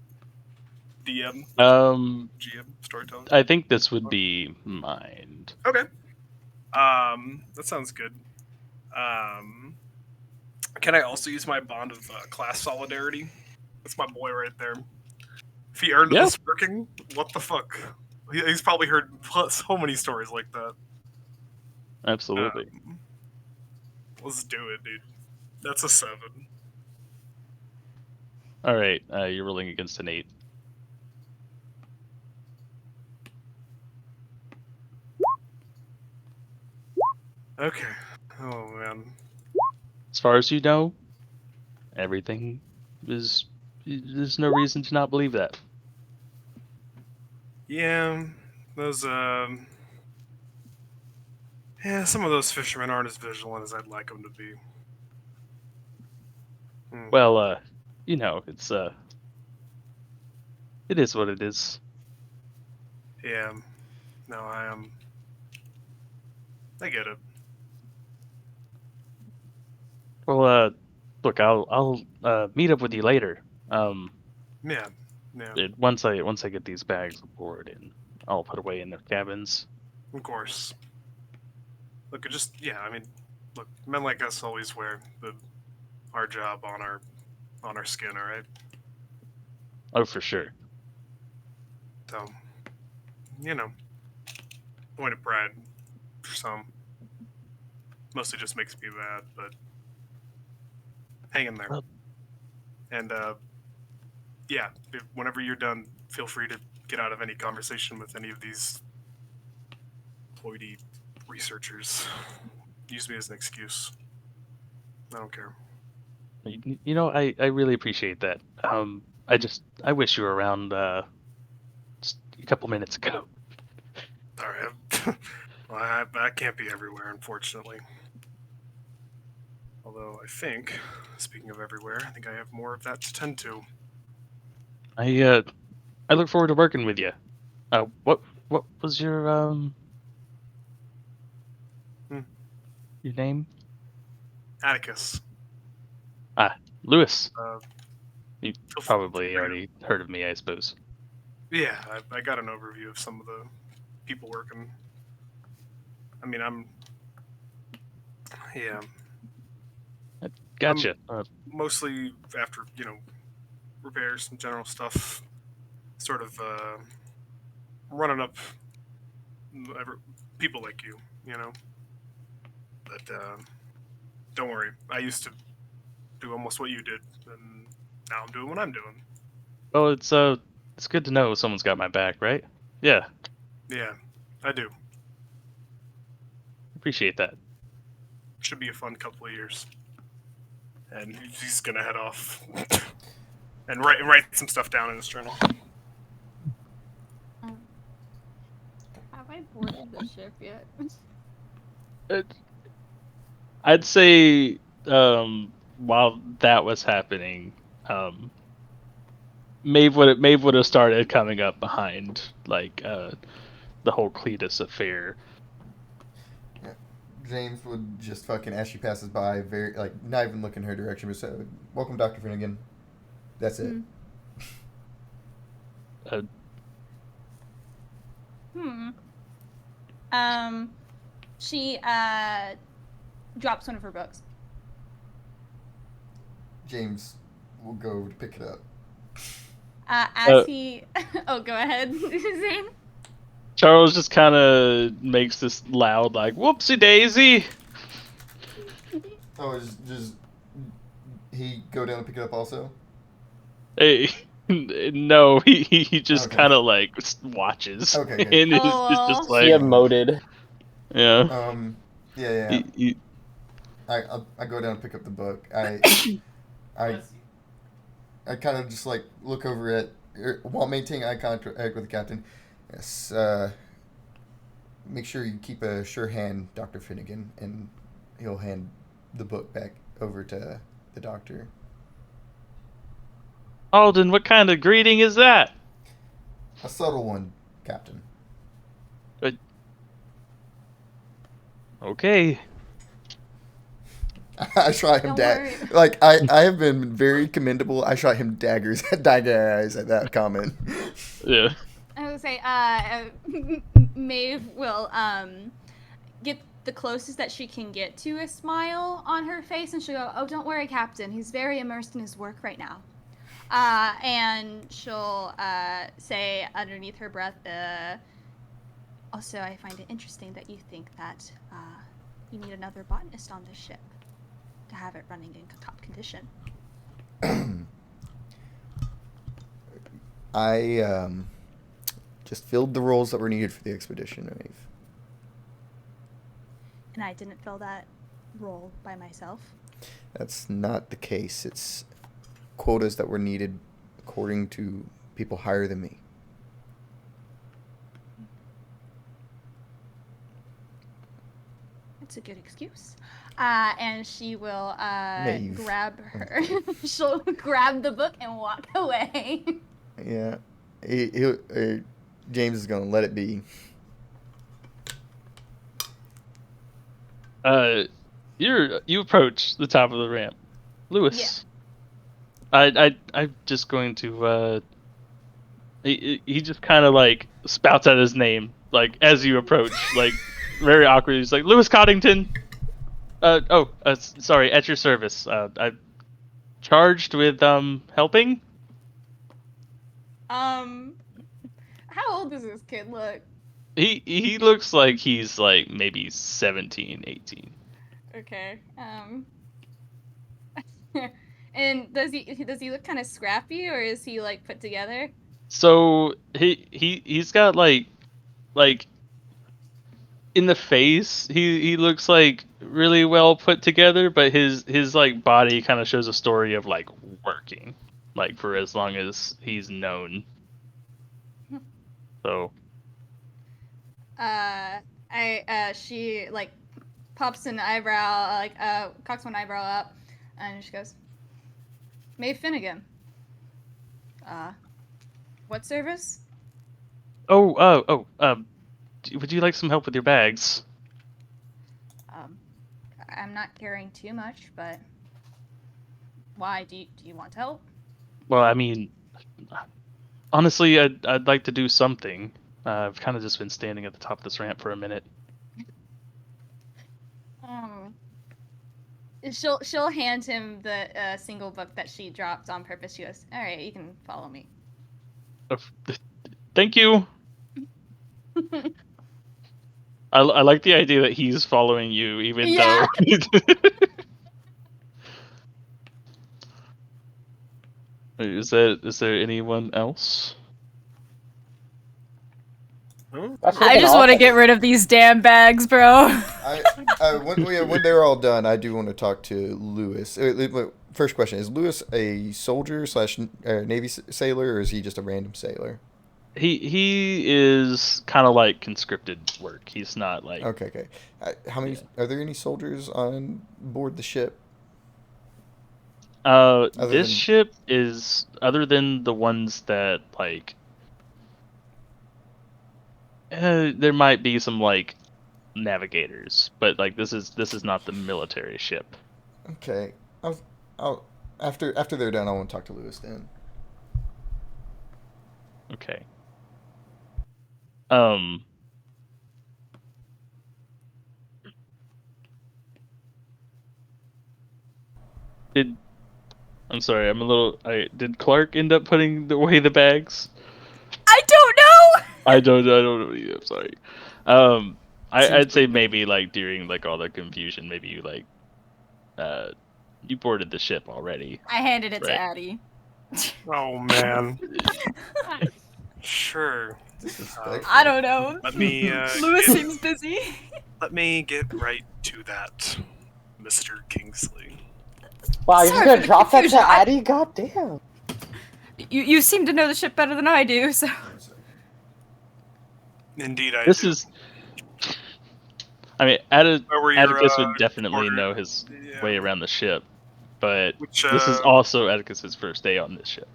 DM. GM. Storytelling. I think this would be mind. Okay. That sounds good. Can I also use my bond of class solidarity? That's my boy right there. If he earned this working, what the fuck? He's probably heard so many stories like that. Absolutely. Let's do it, dude. That's a 7. All right, you're rolling against an 8. Okay. Oh man. As far as you know, everything is. There's no reason to not believe that. Yeah, those yeah, some of those fishermen aren't as vigilant as I'd like them to be. Well, you know, it is what it is. Yeah. No, I get it. Well, look, I'll meet up with you later. Yeah. Yeah. Once I get these bags aboard and I'll put away in their cabins. Of course. Look, it just yeah. I mean, look, men like us always wear our job on our skin. All right. Oh, for sure. So, you know, point of pride for some. Mostly just makes me mad, but hang in there. Well- And yeah, whenever you're done, feel free to get out of any conversation with any of these Ploidy researchers. Use me as an excuse. I don't care. You know, I really appreciate that. I wish you were around just a couple minutes ago. All right. Well, I can't be everywhere, unfortunately. Although I think, speaking of everywhere, I think I have more of that to tend to. I look forward to working with you. What was Hmm. your name? Atticus. Lewis. You Feel probably free to- already heard of me, I suppose. Yeah, I got an overview of some of the people working. I mean, yeah, Gotcha. mostly after, repairs and general stuff, sort of running up people like you know. But don't worry, I used to do almost what you did, and now I'm doing what I'm doing. Well, it's good to know someone's got my back, right? Yeah, Yeah, I do. appreciate that. Should be a fun couple of years. And he's gonna head off and write some stuff down in his journal. Have I boarded the ship yet? I'd say while that was happening, Maeve would have started coming up behind like the whole Cletus affair. James would just fucking, as she passes by, very like not even look in her direction, but say, "Welcome, Dr. Finnegan." That's it. She drops one of her books. James will go over to pick it up. As he, oh, go ahead, Zane. Charles just kind of makes this loud like "whoopsie daisy." Oh, just he go down and pick it up also. Hey, no, he just Okay. kind of like watches, Okay, good. and is just He like emoted. yeah. Yeah. He- I go down and pick up the book. I kind of just like look over at while maintaining eye contact with the captain. Yes. Make sure you keep a sure hand, Dr. Finnegan, and he'll hand the book back over to the doctor. Alden, what kind of greeting is that? A subtle one, Captain. Okay. I shot him Don't worry. like I have been very commendable. I shot him daggers at that comment. Yeah. I would say, Maeve will get the closest that she can get to a smile on her face, and she'll go, "Oh, don't worry, Captain. He's very immersed in his work right now." And she'll say underneath her breath, "Also, I find it interesting that you think that you need another botanist on this ship to have it running in top condition." I just filled the roles that were needed for the expedition, Maeve. And I didn't fill that role by myself. That's not the case. It's quotas that were needed according to people higher than me. It's a good excuse. And she will Maeve. grab her. She'll grab the book and walk away. Yeah. James is gonna let it be. You approach the top of the ramp, Lewis. I'm just going to. He just kind of like spouts out his name like as you approach, like very awkward. He's like Lewis Coddington. Sorry, at your service. I'm charged with helping. How old does this kid look? He looks like he's like maybe 17, 18. Okay. And does he look kind of scrappy, or is he like put together? So he's got like in the face he looks like really well put together, but his like body kind of shows a story of like working like for as long as he's known. So she like pops an eyebrow, like cocks one eyebrow up, and she goes, Maeve Finnegan. What service? would you like some help with your bags? I'm not carrying too much, but why? Do you want help? Well, I mean, honestly, I'd like to do something. I've kind of just been standing at the top of this ramp for a minute. She'll hand him the single book that she dropped on purpose. She goes, all right, you can follow me. Thank you. I like the idea that he's following you, even though. Is there anyone else? I just want to get rid of these damn bags, bro. When they're all done, I do want to talk to Lewis. First question: is Lewis a soldier / Navy sailor, or is he just a random sailor? He is kind of like conscripted work. He's not like. Okay. How many? Are there any soldiers on board the ship? This ship is, other than the ones that like. There might be some like navigators, but like this is not the military ship. Okay, I'll after they're done, I want to talk to Lewis then. Okay. I'm sorry, I'm a little. Did Clark end up putting away the bags? I don't know. I don't know either. I'm sorry. I'd say maybe like during like all the confusion, maybe you like, you boarded the ship already. I handed it to Right. Addie. Oh man. Sure. I don't know. Let me. Lewis seems busy. Let me get right to that, Mr. Kingsley. Wow, you're Sorry just gonna for the drop that to confusion. Addie? God damn. You seem to know the ship better than I do, so. Indeed, I This do. is. I mean, Where were your, Atticus would definitely quarters? know his Yeah. way around the ship, but Which, this is also Atticus's first day on this ship.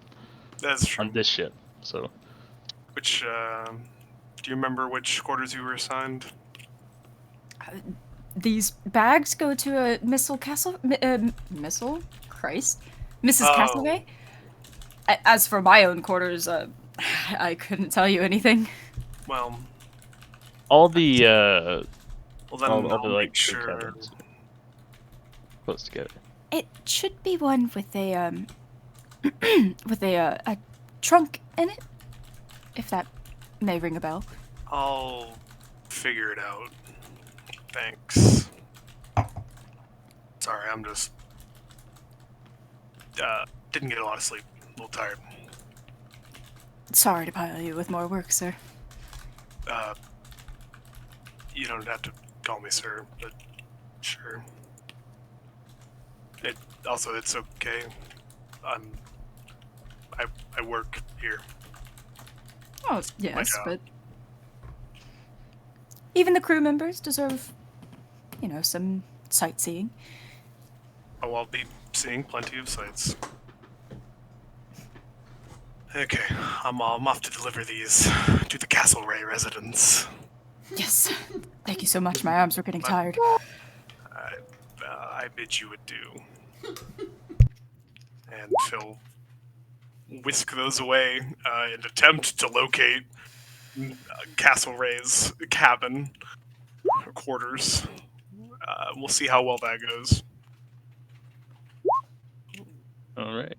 That's true. On this ship, so. Which, do you remember which quarters you were assigned? These bags go to a Missile Castle. Missile? Christ. Mrs. Oh. Castaway? As for my own quarters, I couldn't tell you anything. Well, All the well then all the I'll like make big sure. cabins close together. It should be one with a with a trunk in it, if that may ring a bell. I'll figure it out. Thanks. Sorry, I'm just didn't get a lot of sleep. A little tired. Sorry to pile you with more work, sir. You don't have to call me sir, but sure. It's okay. I work here. Oh, yes, job. but even the crew members deserve, some sightseeing. Oh, I'll be seeing plenty of sights. Okay, I'm off to deliver these to the Castlereagh residence. Yes. Thank you so much. My arms were getting tired. I bid you adieu. And he'll whisk those away and attempt to locate Castlereagh's cabin or quarters. We'll see how well that goes. All right.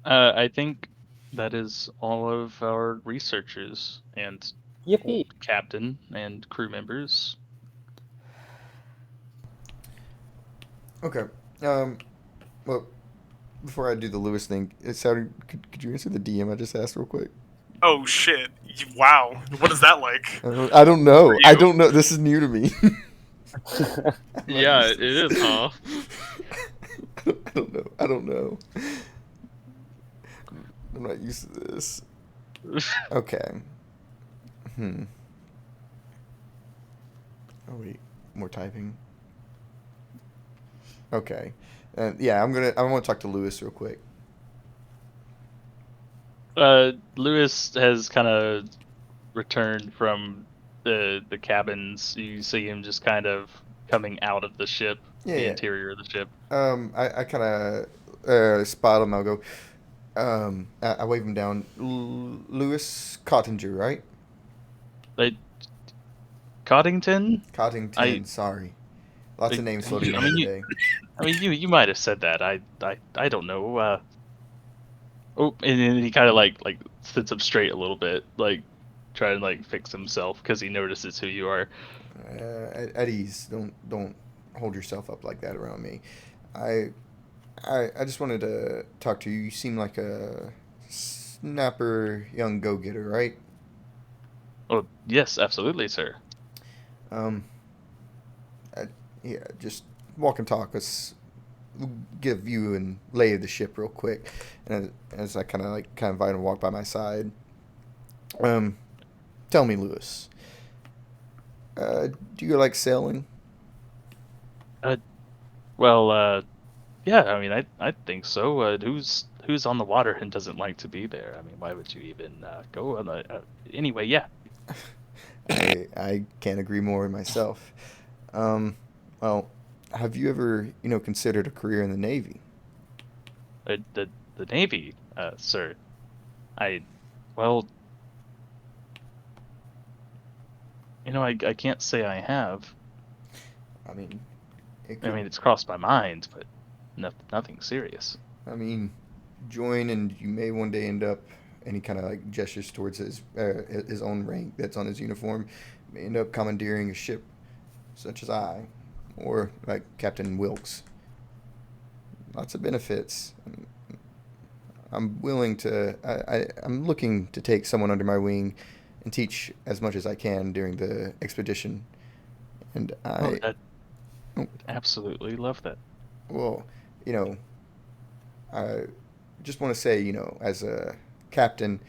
I think that is all of our researchers and Yippee! captain and crew members. Okay. Well, before I do the Lewis thing, it sounded. Could you answer the DM I just asked real quick? Oh shit! Wow, what is that like? I don't know. For I you? don't know. This is new to me. Yeah, it is, huh? I don't know. I don't know. I'm not used to this. Okay. Oh wait, more typing. Okay. Yeah, I want to talk to Lewis real quick. Lewis has kind of returned from the cabins. You see him just kind of coming out of the ship, the Yeah. interior of the ship. I kind of spot him. I'll go. I wave him down. Lewis Cottinger, right? Like Coddington. Cottington. Sorry, lots of names floating I around mean, today. you might have said that. I don't know. Oh, and then he kind of like sits up straight a little bit, like trying to like fix himself because he notices who you are. At ease. Don't hold yourself up like that around me. I just wanted to talk to you. You seem like a snapper young go-getter, right? Oh yes, absolutely, sir. Yeah, just walk and talk. Let's give you and lay of the ship real quick. And as I kind of invite him to walk by my side, tell me, Lewis, do you like sailing? Well, yeah. I mean, I think so. Who's on the water and doesn't like to be there? I mean, why would you even go on the? Anyway, yeah. I can't agree more myself. Well, have you ever, considered a career in the Navy? The Navy, sir. Well, I can't say I have. I mean, It's crossed my mind, but nothing serious. I mean, join and you may one day end up. And he kind of gestures towards his own rank that's on his uniform. May end up commandeering a ship, such as I, or like Captain Wilkes. Lots of benefits. I'm willing to. I'm looking to take someone under my wing, and teach as much as I can during the expedition. And I absolutely love that. Well, I just want to say, as a captain,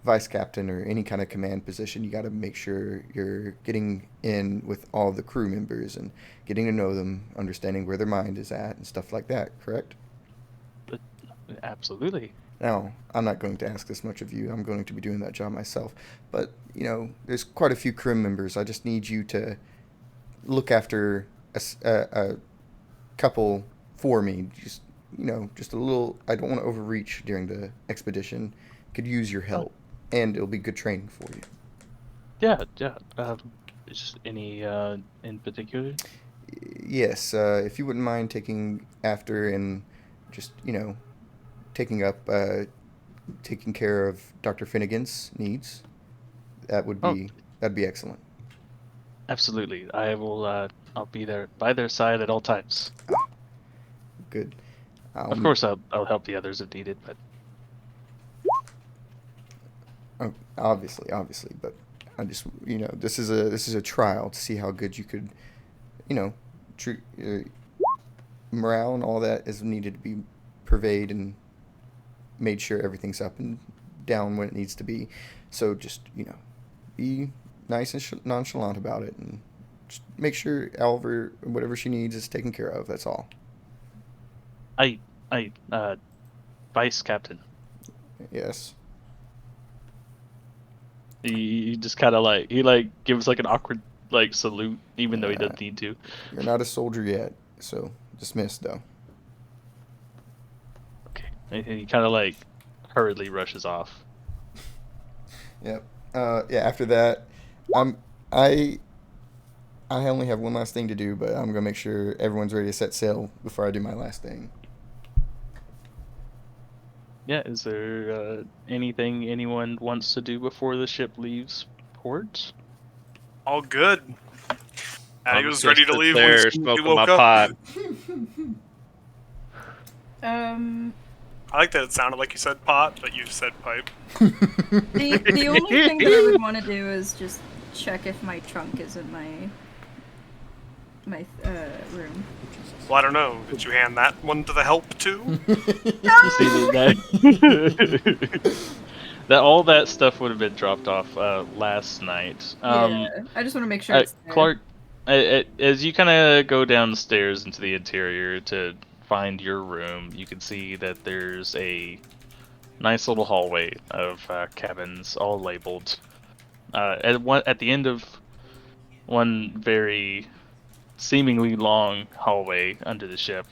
vice captain, or any kind of command position, you got to make sure you're getting in with all the crew members and getting to know them, understanding where their mind is at and stuff like that, correct? Absolutely. Now, I'm not going to ask this much of you. I'm going to be doing that job myself. But, there's quite a few crew members. I just need you to look after a couple for me. Just a little. I don't want to overreach during the expedition. Could use your help, and it'll be good training for you. Yeah. Just any in particular? Yes, if you wouldn't mind taking after and just taking care of Dr. Finnegan's needs, that'd be excellent. Absolutely. I will. I'll be there by their side at all times. Good. Of course, I'll help the others if needed, but. Obviously, but I just this is a trial to see how good you could, morale and all that is needed to be pervade and made sure everything's up and down when it needs to be. So just be nice and nonchalant about it, and just make sure Oliver, whatever she needs, is taken care of. That's all. I, Vice Captain. Yes. He just kind of like he gives like an awkward like salute, even though he doesn't need to. You're not a soldier yet, so dismissed though. Okay, and he kind of like hurriedly rushes off. Yep. Yeah. After that, I only have one last thing to do, but I'm gonna make sure everyone's ready to set sail before I do my last thing. Yeah, is there anything anyone wants to do before the ship leaves port? All good. Addy I'm was just ready to sit leave there when he smoking woke my up. pot. I like that it sounded like you said pot, but you said pipe. The only thing that I would want to do is just check if my trunk is in my room. Well, I don't know. Did you hand that one to the help too? See that that all that stuff would have been dropped off last night. Yeah, I just want to make sure it's there. Clark, as you kind of go downstairs into the interior to find your room, you can see that there's a nice little hallway of cabins, all labeled. At the end of one very seemingly long hallway under the ship,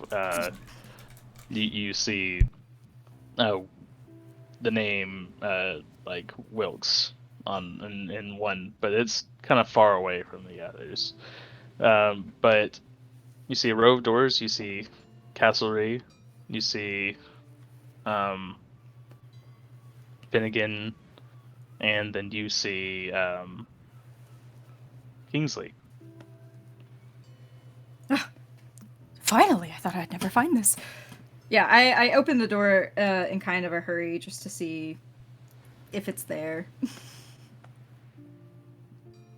you see the name like Wilkes in one, but it's kind of far away from the others. But you see a row of doors. You see Castlereagh. You see Finnegan, and then you see Kingsley. Finally, I thought I'd never find this. Yeah, I opened the door in kind of a hurry just to see if it's there.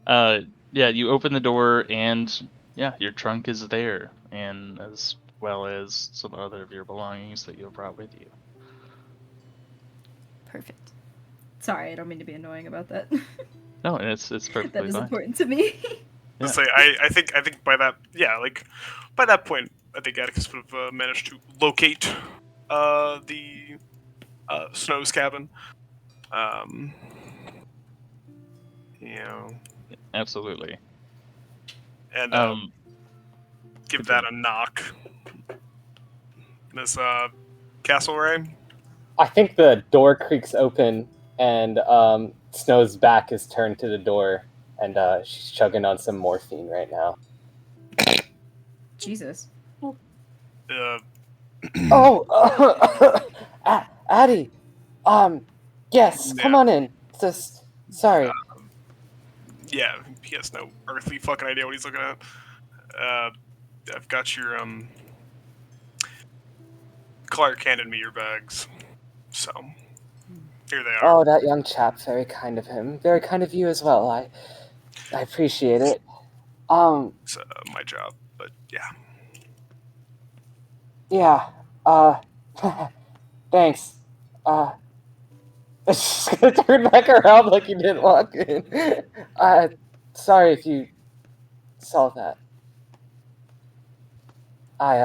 Yeah, you open the door and yeah, your trunk is there, and as well as some other of your belongings that you brought with you. Perfect. Sorry, I don't mean to be annoying about that. No, and it's perfectly That is fine. important to me. Yeah. So I think by that point, I think Atticus would have managed to locate the Snow's cabin. You know, Absolutely. and give good that job. a knock. Miss Castlereagh. I think the door creaks open, and Snow's back is turned to the door, and she's chugging on some morphine right now. Jesus. Oh, Addie. Yes, come Yeah. on in. Just sorry. Yeah, he has no earthly fucking idea what he's looking at. I've got your Clark handed me your bags, so here they are. Oh, that young chap. Very kind of him. Very kind of you as well. I appreciate it. It's my job, but yeah. Yeah. Thanks. She's gonna turn back around like you didn't walk in. Sorry if you saw that. I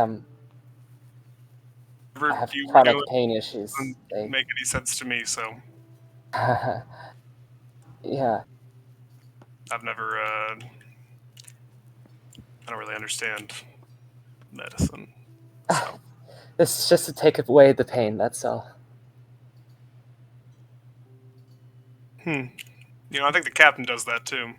Whatever have you were chronic doing pain issues. doesn't make any sense to me, so Yeah. I've never. I don't really understand medicine. So. This is just to take away the pain, that's all. You know, I think the captain does that too.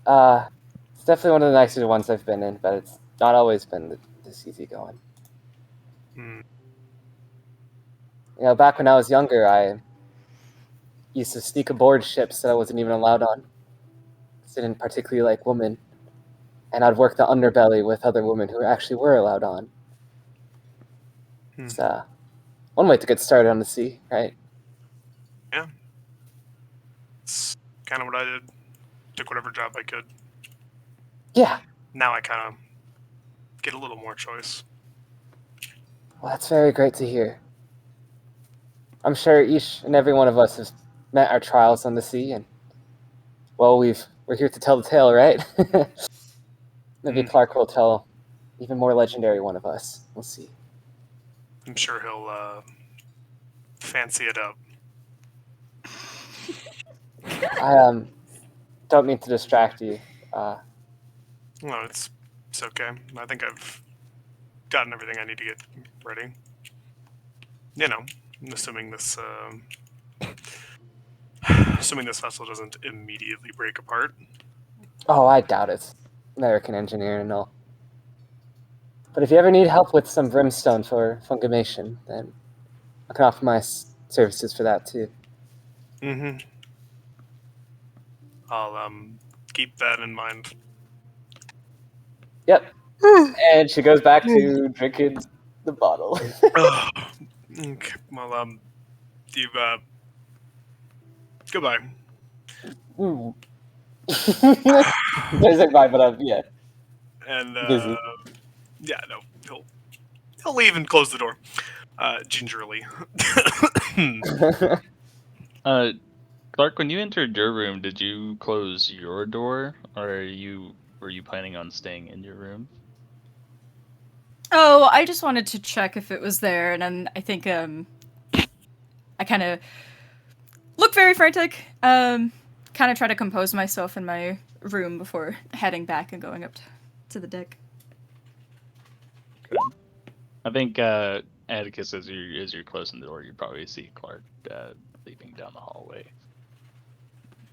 It's definitely one of the nicer ones I've been in, but it's not always been this easy going. You know, back when I was younger, I used to sneak aboard ships that I wasn't even allowed on. 'Cause I didn't particularly like women. And I'd work the underbelly with other women who actually were allowed on. It's one way to get started on the sea, right? Yeah. It's kind of what I did. Took whatever job I could. Yeah. Now I kind of get a little more choice. Well, that's very great to hear. I'm sure each and every one of us has met our trials on the sea, and, well, we've we're here to tell the tale, right? Maybe Mm. Clark will tell even more legendary one of us. We'll see. I'm sure he'll fancy it up. I don't mean to distract you. No, it's okay. I think I've gotten everything I need to get ready. You know, assuming this assuming this vessel doesn't immediately break apart. Oh, I doubt it. American engineer and all. But if you ever need help with some brimstone for fungimation, then I can offer my services for that too. Mm-hmm. I'll keep that in mind. Yep. And she goes back to drinking the bottle. Okay. Well, you goodbye. Ooh. There's a vibe, but yeah. And Busy. yeah, no, he'll leave and close the door, gingerly. Clark, when you entered your room, did you close your door, or were you planning on staying in your room? Oh, I just wanted to check if it was there, and then I think I kind of look very frantic. Kind of try to compose myself in my room before heading back and going up to the deck. I think Atticus, as you're closing the door, you probably see Clark leaving down the hallway,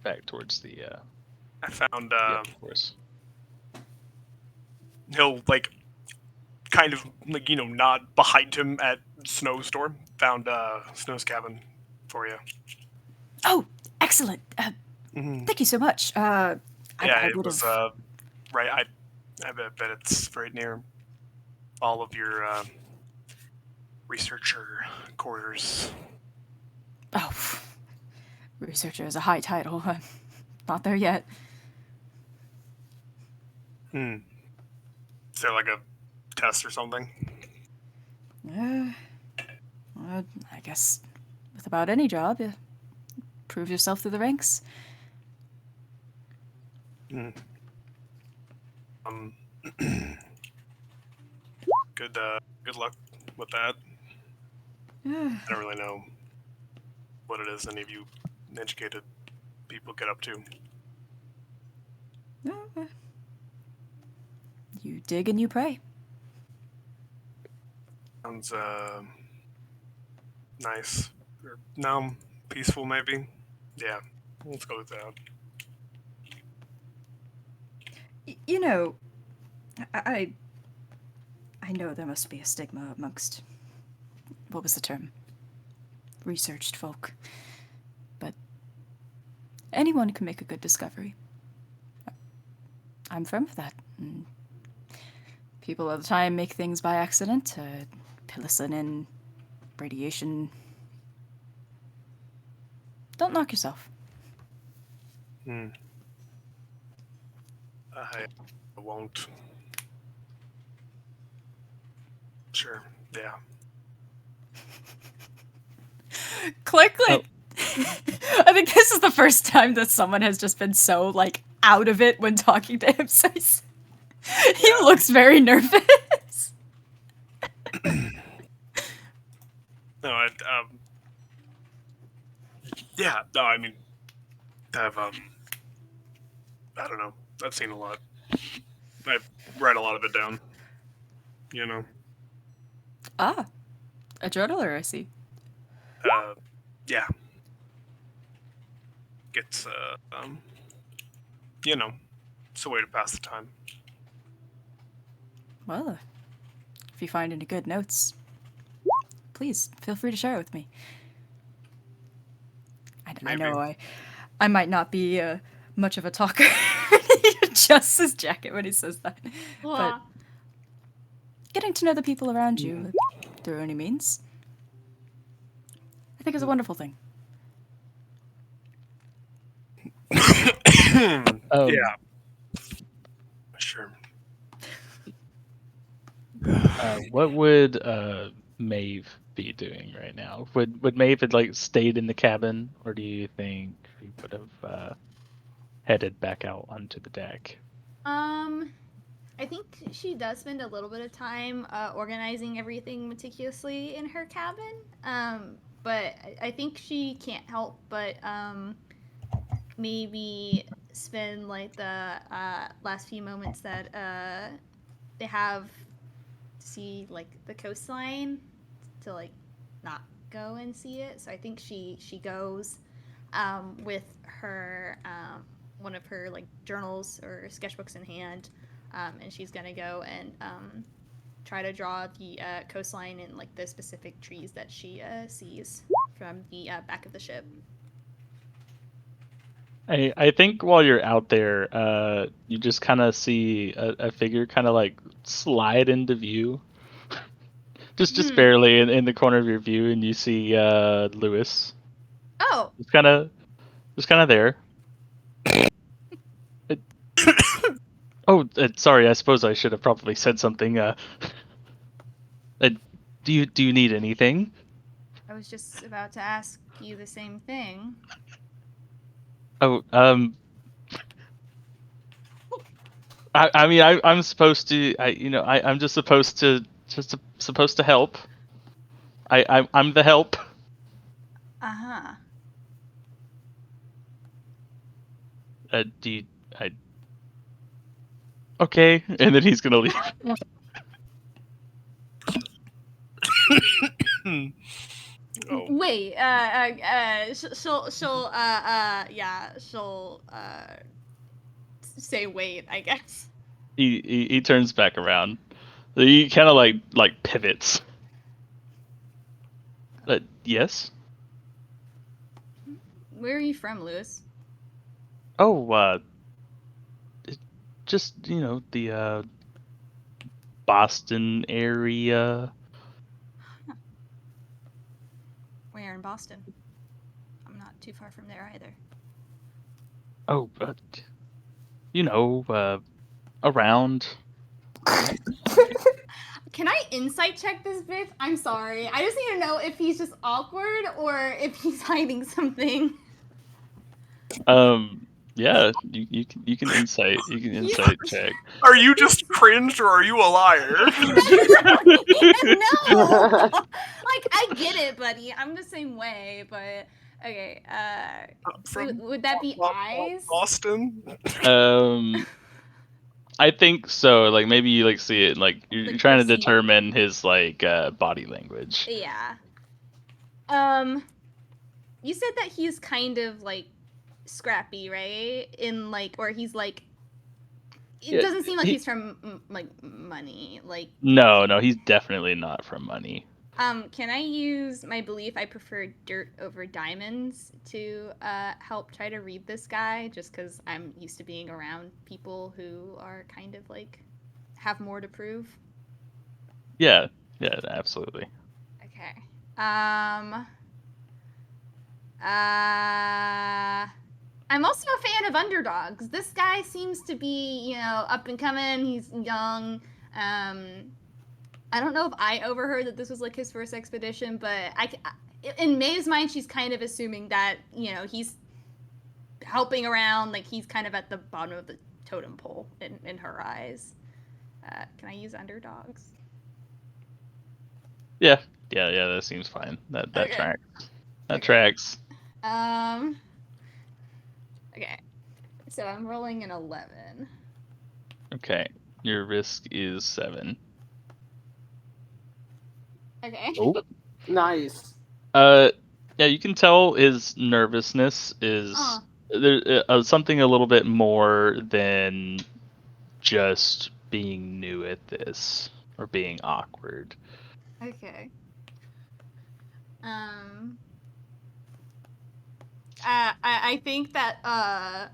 back towards the. I found Of course. he'll like kind of like nod behind him at Snow's door. Found Snow's cabin for you. Oh, excellent! Mm-hmm. Thank you so much. I It would was have. right. I bet it's right near all of your researcher quarters. Oh, researcher is a high title. Not there yet. Hmm. Is there like a test or something? I guess with about any job, you prove yourself through the ranks. Hmm. Good luck with that. I don't really know what it is any of you educated people get up to. You dig and you pray. Sounds nice. Or, no, peaceful maybe. Yeah, let's go with that. You know, I know there must be a stigma amongst, what was the term? Researched folk. But anyone can make a good discovery. I'm firm for that. And people all the time make things by accident. Penicillin, radiation. Don't knock yourself. I won't. Sure, yeah. Click. I think this is the first time that someone has just been so, like, out of it when talking to him. So he looks very nervous. No, yeah, no, I mean, I've, I don't know, I've seen a lot. I write a lot of it down, Ah, a journaler, I see. Yeah. It's, it's a way to pass the time. Well, if you find any good notes, please feel free to share it with me. I know I might not be much of a talker. He adjusts his jacket when he says that. But getting to know the people around you through any means, I think is a wonderful thing. Yeah. Sure. What would Maeve be doing right now? Would Maeve have like stayed in the cabin, or do you think he would have headed back out onto the deck. I think she does spend a little bit of time organizing everything meticulously in her cabin. But I think she can't help but maybe spend like the last few moments that they have to see like the coastline to like not go and see it. So I think she goes with her one of her like journals or sketchbooks in hand, and she's gonna go and try to draw the coastline and like the specific trees that she sees from the back of the ship. I think while you're out there, you just kind of see a figure kind of like slide into view, just barely in the corner of your view, and you see Lewis. Oh, Just kind of there. Sorry. I suppose I should have probably said something. Do you need anything? I was just about to ask you the same thing. Oh, I mean, I'm supposed to. I'm just supposed to help. I'm the help. Uh-huh. Do you? Okay, and then he's gonna leave. Oh. Wait, she'll say wait, I guess. He turns back around. He kind of like pivots. Yes. Where are you from, Lewis? Oh, just the Boston area. Where in Boston? I'm not too far from there either. Oh, around. Can I insight check this bitch? I'm sorry. I just need to know if he's just awkward or if he's hiding something. Yeah, you can insight. You can insight check. Are you just cringed or are you a liar? No! Like, I get it, buddy. I'm the same way, but okay. Would that be eyes? Boston? I think so. Like maybe you like see it, like you're Like, trying to perceive. determine his like body language. Yeah. You said that he's kind of like scrappy, right? In like, or he's like. It doesn't seem like he's from like money. Like. No, he's definitely not from money. Can I use my belief I prefer dirt over diamonds to help try to read this guy? Just because I'm used to being around people who are kind of like have more to prove. Yeah, absolutely. Okay. I'm also a fan of underdogs. This guy seems to be, up and coming. He's young. I don't know if I overheard that this was like his first expedition, but in May's mind, she's kind of assuming that, he's helping around, like he's kind of at the bottom of the totem pole in her eyes. Can I use underdogs? Yeah, that seems fine. That Okay. tracks. That Okay. tracks. Okay. So I'm rolling an 11. Okay, your risk is 7. Okay. Oh. Nice. Yeah, you can tell his nervousness is there something a little bit more than just being new at this or being awkward. Okay. I think that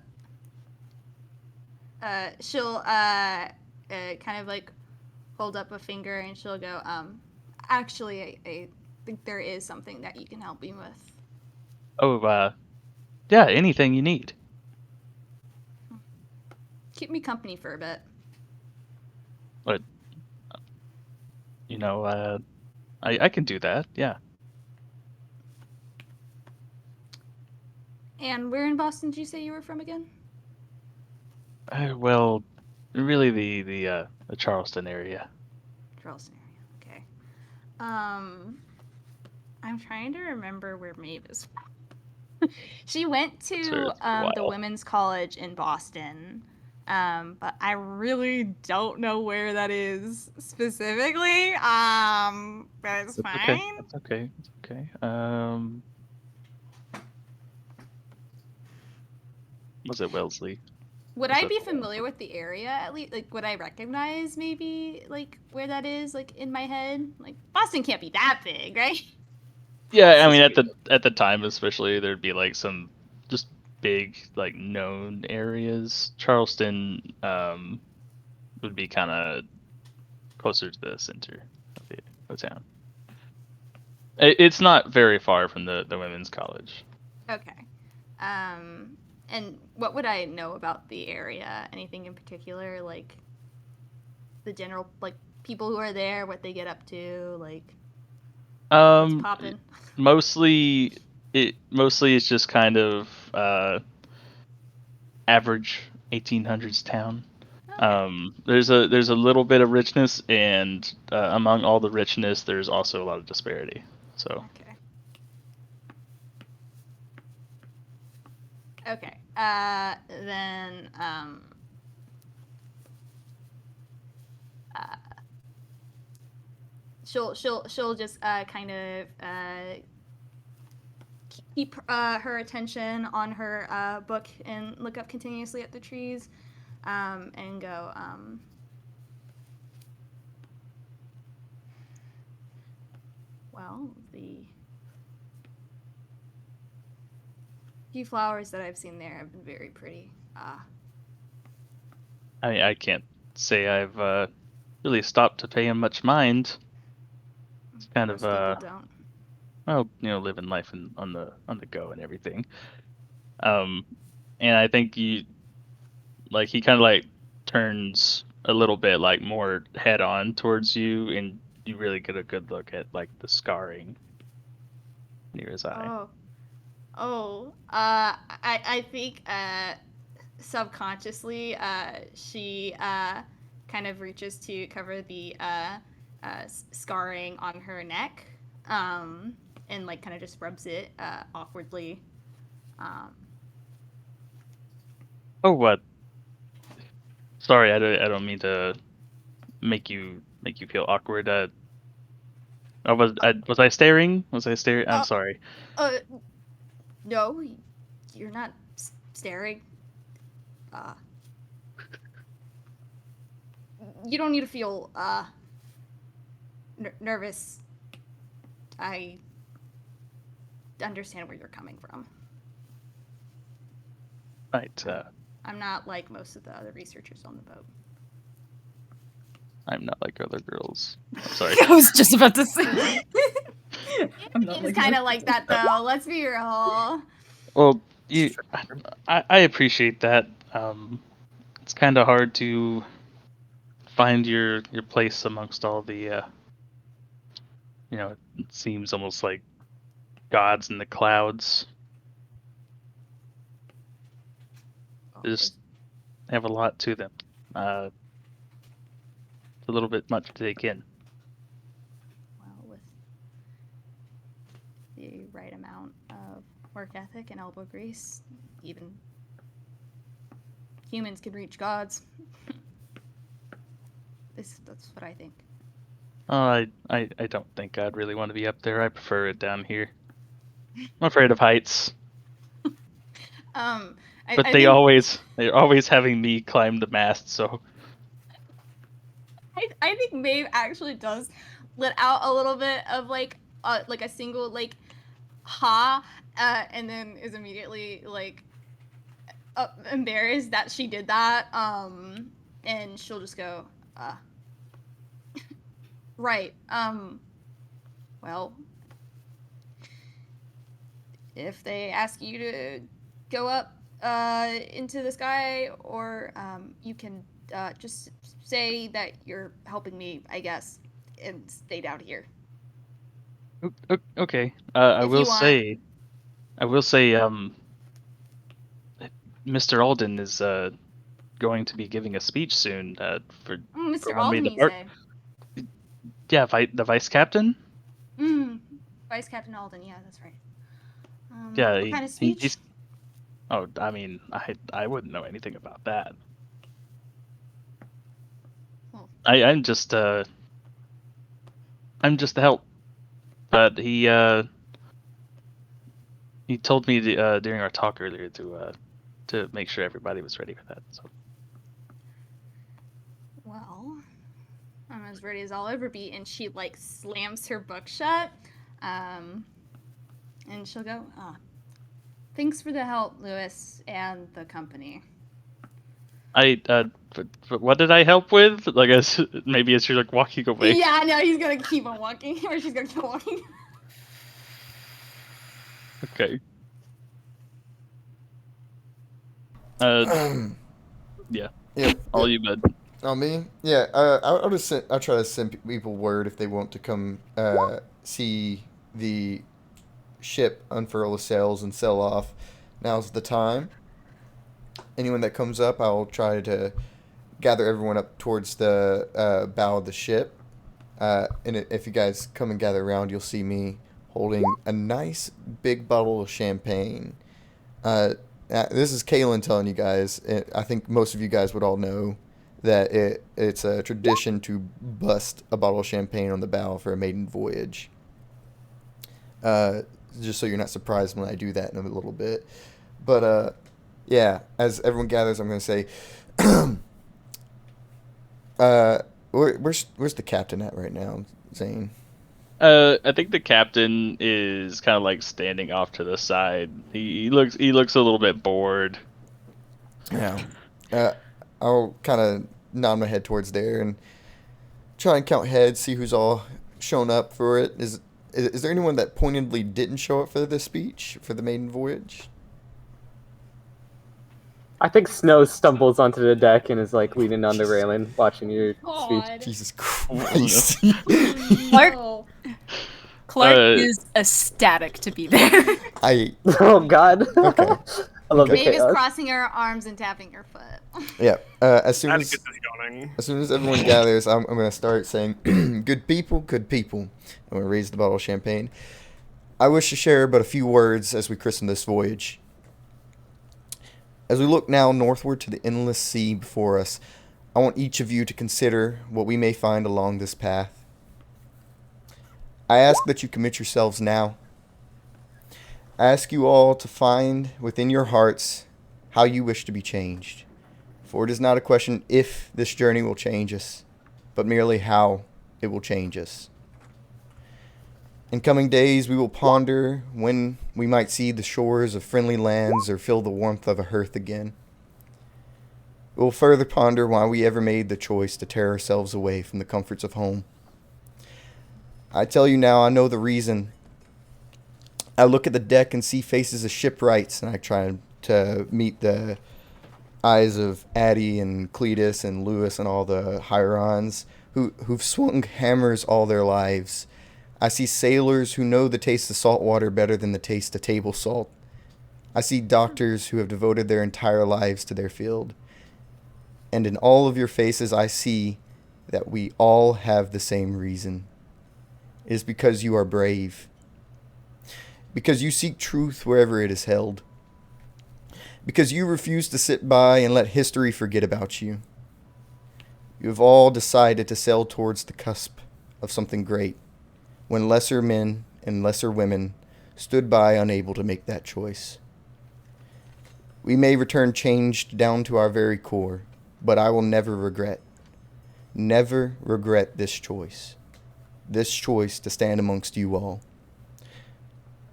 she'll kind of like hold up a finger and she'll go, actually I think there is something that you can help me with. Oh, yeah, anything you need. Keep me company for a bit. But I can do that. Yeah. And where in Boston did you say you were from again? Well, really the Charleston area. Charleston area. Okay. I'm trying to remember where Maeve is. She went That's where to it's for a the while. women's college in Boston. But I really don't know where that is specifically. But it's That's fine. okay. That's okay. It's okay. Was it Wellesley? Would Was I it- be familiar with the area at least? Like, would I recognize maybe like where that is? Like in my head, like Boston can't be that big, right? Yeah, I mean at the time especially there'd be like some just big like known areas. Charleston would be kind of closer to the center of the town. It's not very far from the women's college. Okay. And what would I know about the area? Anything in particular, like the general, like people who are there, what they get up to, like what's poppin'? Mostly it's just kind of average 1800s town. Okay. There's a little bit of richness, and among all the richness, there's also a lot of disparity. So Okay. Okay. Then she'll just kind of keep her attention on her book and look up continuously at the trees, and go well, the few flowers that I've seen there have been very pretty. I can't say I've really stopped to pay him much mind. It's kind Most of people don't. well, living life on the go and everything. And I think he kind of like turns a little bit like more head on towards you, and you really get a good look at like the scarring near his eye. I think subconsciously she kind of reaches to cover the scarring on her neck, and like kind of just rubs it awkwardly. Oh, what? Sorry, I don't mean to make you feel awkward. Was I staring? Was I staring? I'm sorry. No, you're not staring. You don't need to feel nervous. I understand where you're coming from. Right. I'm not like most of the other researchers on the boat. I'm not like other girls. I'm sorry. I was just about to say. I'm not It's like kind that. of like that though. Let's be real. Well, I appreciate that. It's kind of hard to find your place amongst all the it seems almost like gods in the clouds. They just have a lot to them. It's a little bit much to take in. Well, with the right amount of work ethic and elbow grease, even humans can reach gods. That's what I think. Oh, I don't think I'd really want to be up there. I prefer it down here. I'm afraid of heights. But I they're think, always having me climb the mast, so I think Maeve actually does let out a little bit of like a single like ha, and then is immediately like embarrassed that she did that. And she'll just go, right. Well, if they ask you to go up into the sky, or you can just say that you're helping me, I guess, and stay down here. okay. If you want. I will say, Mr. Alden is going to be giving a speech soon for Mr. allowing me Alden, to you part. say? Yeah, the vice captain. Vice Captain Alden, yeah, that's right. Yeah, What kind of speech? he's. Oh, I mean, I wouldn't know anything about that. Oh. I'm just the help. But he told me during our talk earlier to make sure everybody was ready for that. So Well, I'm as ready as I'll ever be. And she like slams her book shut. And she'll go, thanks for the help, Lewis, and the company. but what did I help with? Like, maybe as you're like walking away. Yeah, no, he's gonna keep on walking, or she's gonna keep walking. Okay. Yeah. Yep. All you, bud. Oh, me? Yeah. I'll try to send people word if they want to come see the ship unfurl the sails and sail off. Now's the time. Anyone that comes up, I'll try to gather everyone up towards the bow of the ship. And if you guys come and gather around, you'll see me holding a nice big bottle of champagne. This is Kaylin telling you guys. I think most of you guys would all know that it's a tradition to bust a bottle of champagne on the bow for a maiden voyage. Just so you're not surprised when I do that in a little bit. But yeah, as everyone gathers, I'm going to say, where's the captain at right now, Zane? I think the captain is kind of like standing off to the side. He looks a little bit bored. Yeah. I'll kind of nod my head towards there and try and count heads, see who's all shown up for it. Is there anyone that pointedly didn't show up for this speech, for the maiden voyage? I think Snow stumbles onto the deck and is like leaning on the railing, watching your speech. God. Jesus Christ. No. Clark is ecstatic to be there. Oh God. Okay. I love the Maeve is chaos. crossing her arms and tapping her foot. Yeah. As soon Atticus as is yawning. everyone gathers, I'm going to start saying, good people. I'm going to raise the bottle of champagne. I wish to share but a few words as we christen this voyage. As we look now northward to the endless sea before us, I want each of you to consider what we may find along this path. I ask that you commit yourselves now. I ask you all to find within your hearts how you wish to be changed. For it is not a question if this journey will change us, but merely how it will change us. In coming days, we will ponder when we might see the shores of friendly lands or feel the warmth of a hearth again. We will further ponder why we ever made the choice to tear ourselves away from the comforts of home. I tell you now, I know the reason. I look at the deck and see faces of shipwrights, and I try to meet the eyes of Addie and Cletus and Lewis and all the Hierons who've swung hammers all their lives. I see sailors who know the taste of salt water better than the taste of table salt. I see doctors who have devoted their entire lives to their field. And in all of your faces, I see that we all have the same reason. It is because you are brave. Because you seek truth wherever it is held. Because you refuse to sit by and let history forget about you. You have all decided to sail towards the cusp of something great, when lesser men and lesser women stood by unable to make that choice. We may return changed down to our very core, but I will never regret this choice to stand amongst you all.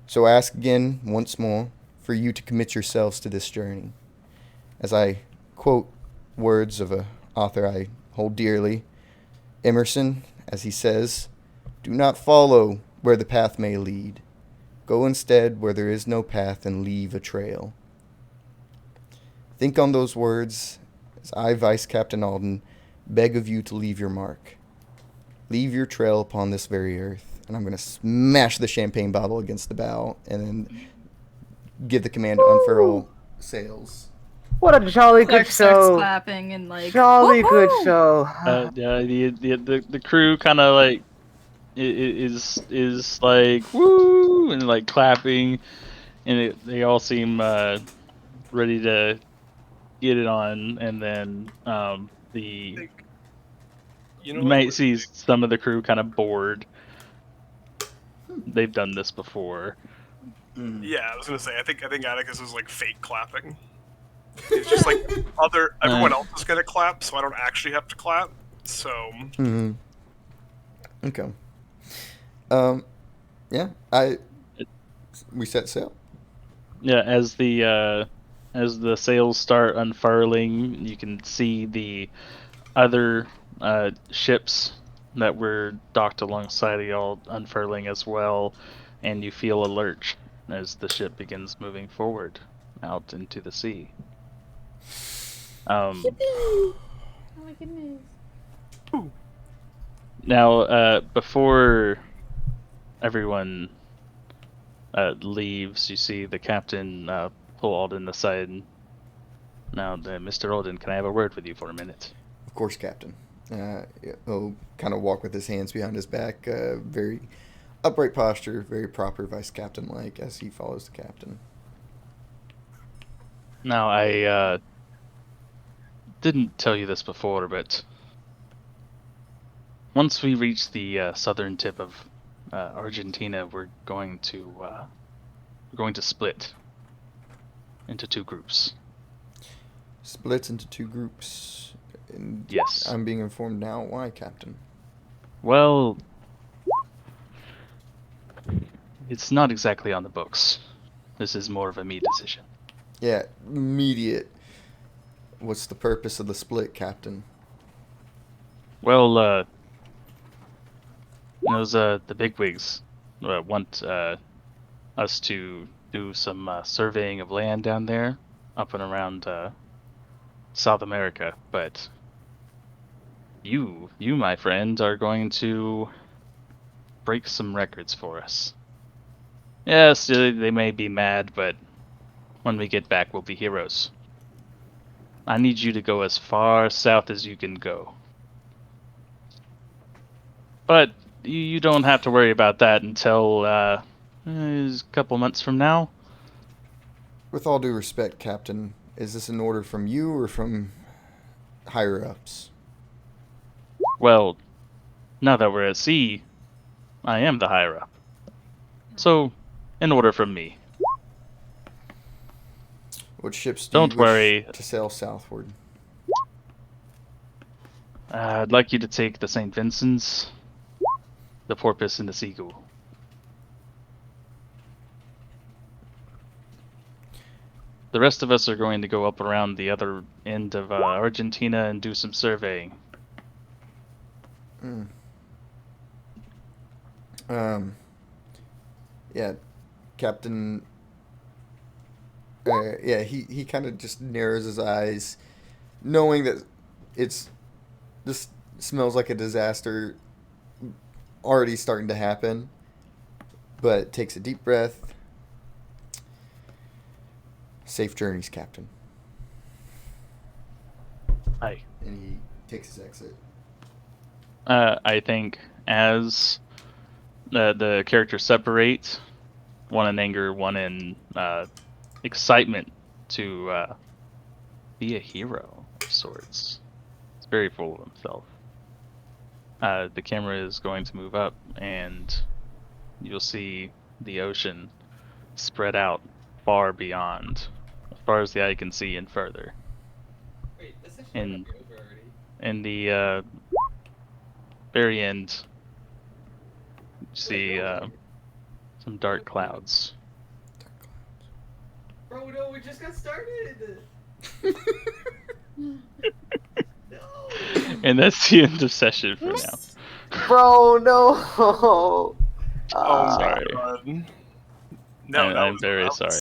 So I ask again, once more, for you to commit yourselves to this journey. As I quote words of an author I hold dearly, Emerson, as he says, "Do not follow where the path may lead. Go instead where there is no path and leave a trail." Think on those words as I, Vice Captain Alden, beg of you to leave your mark. Leave your trail upon this very earth. And I'm going to smash the champagne bottle against the bow and then give the command to unfurl sails. What a jolly Clark good starts show! clapping and like, Jolly good "Woohoo!" show. Yeah, the crew kind of like is like woo and like clapping, and they all seem ready to get it on, and then the Think, you you know, might see some of the crew kind of bored. They've done this before. yeah, I was gonna say, I think Atticus is like fake clapping. It's just like everyone else is gonna clap, so I don't actually have to clap. So Mm-hmm. Okay. Yeah. We set sail. Yeah, as the sails start unfurling, you can see the other ships that were docked alongside of y'all unfurling as well, and you feel a lurch as the ship begins moving forward out into the sea. Oh my goodness. Now, before everyone leaves, you see the captain pull Alden aside. Now, Mr. Alden, can I have a word with you for a minute? Of course, Captain. He'll kind of walk with his hands behind his back, very upright posture, very proper vice captain like as he follows the captain. Now, I didn't tell you this before, but once we reach the southern tip of Argentina, we're going to split into two groups. Splits into two groups. And Yes. I'm being informed now. Why, Captain? Well, it's not exactly on the books. This is more of a me decision. Yeah, immediate. What's the purpose of the split, Captain? Well, the bigwigs want us to do some surveying of land down there, up and around South America, but you, my friend, are going to break some records for us. Yes, they may be mad, but when we get back, we'll be heroes. I need you to go as far south as you can go. But you don't have to worry about that until a couple months from now. With all due respect, Captain, is this an order from you or from higher ups? Well, now that we're at sea, I am the higher up. So, an order from me. What ships do Don't you wish worry. to sail southward? I'd like you to take the St. Vincent's, the Porpoise, and the Seagull. The rest of us are going to go up around the other end of Argentina and do some surveying. Yeah, Captain. Yeah, he kind of just narrows his eyes, knowing that this smells like a disaster already starting to happen, but takes a deep breath. Safe journeys, Captain. Aye. And he takes his exit. I think as the characters separate, one in anger, one in excitement to be a hero of sorts. He's very full of himself. The camera is going to move up, and you'll see the ocean spread out far beyond, as far as the eye can see and further. Wait, this is And over already. in the very end, you see some dark clouds. Bro, no, we just got started. No. And that's the end of session for now. Bro, no. oh sorry. my god. I'm very sorry.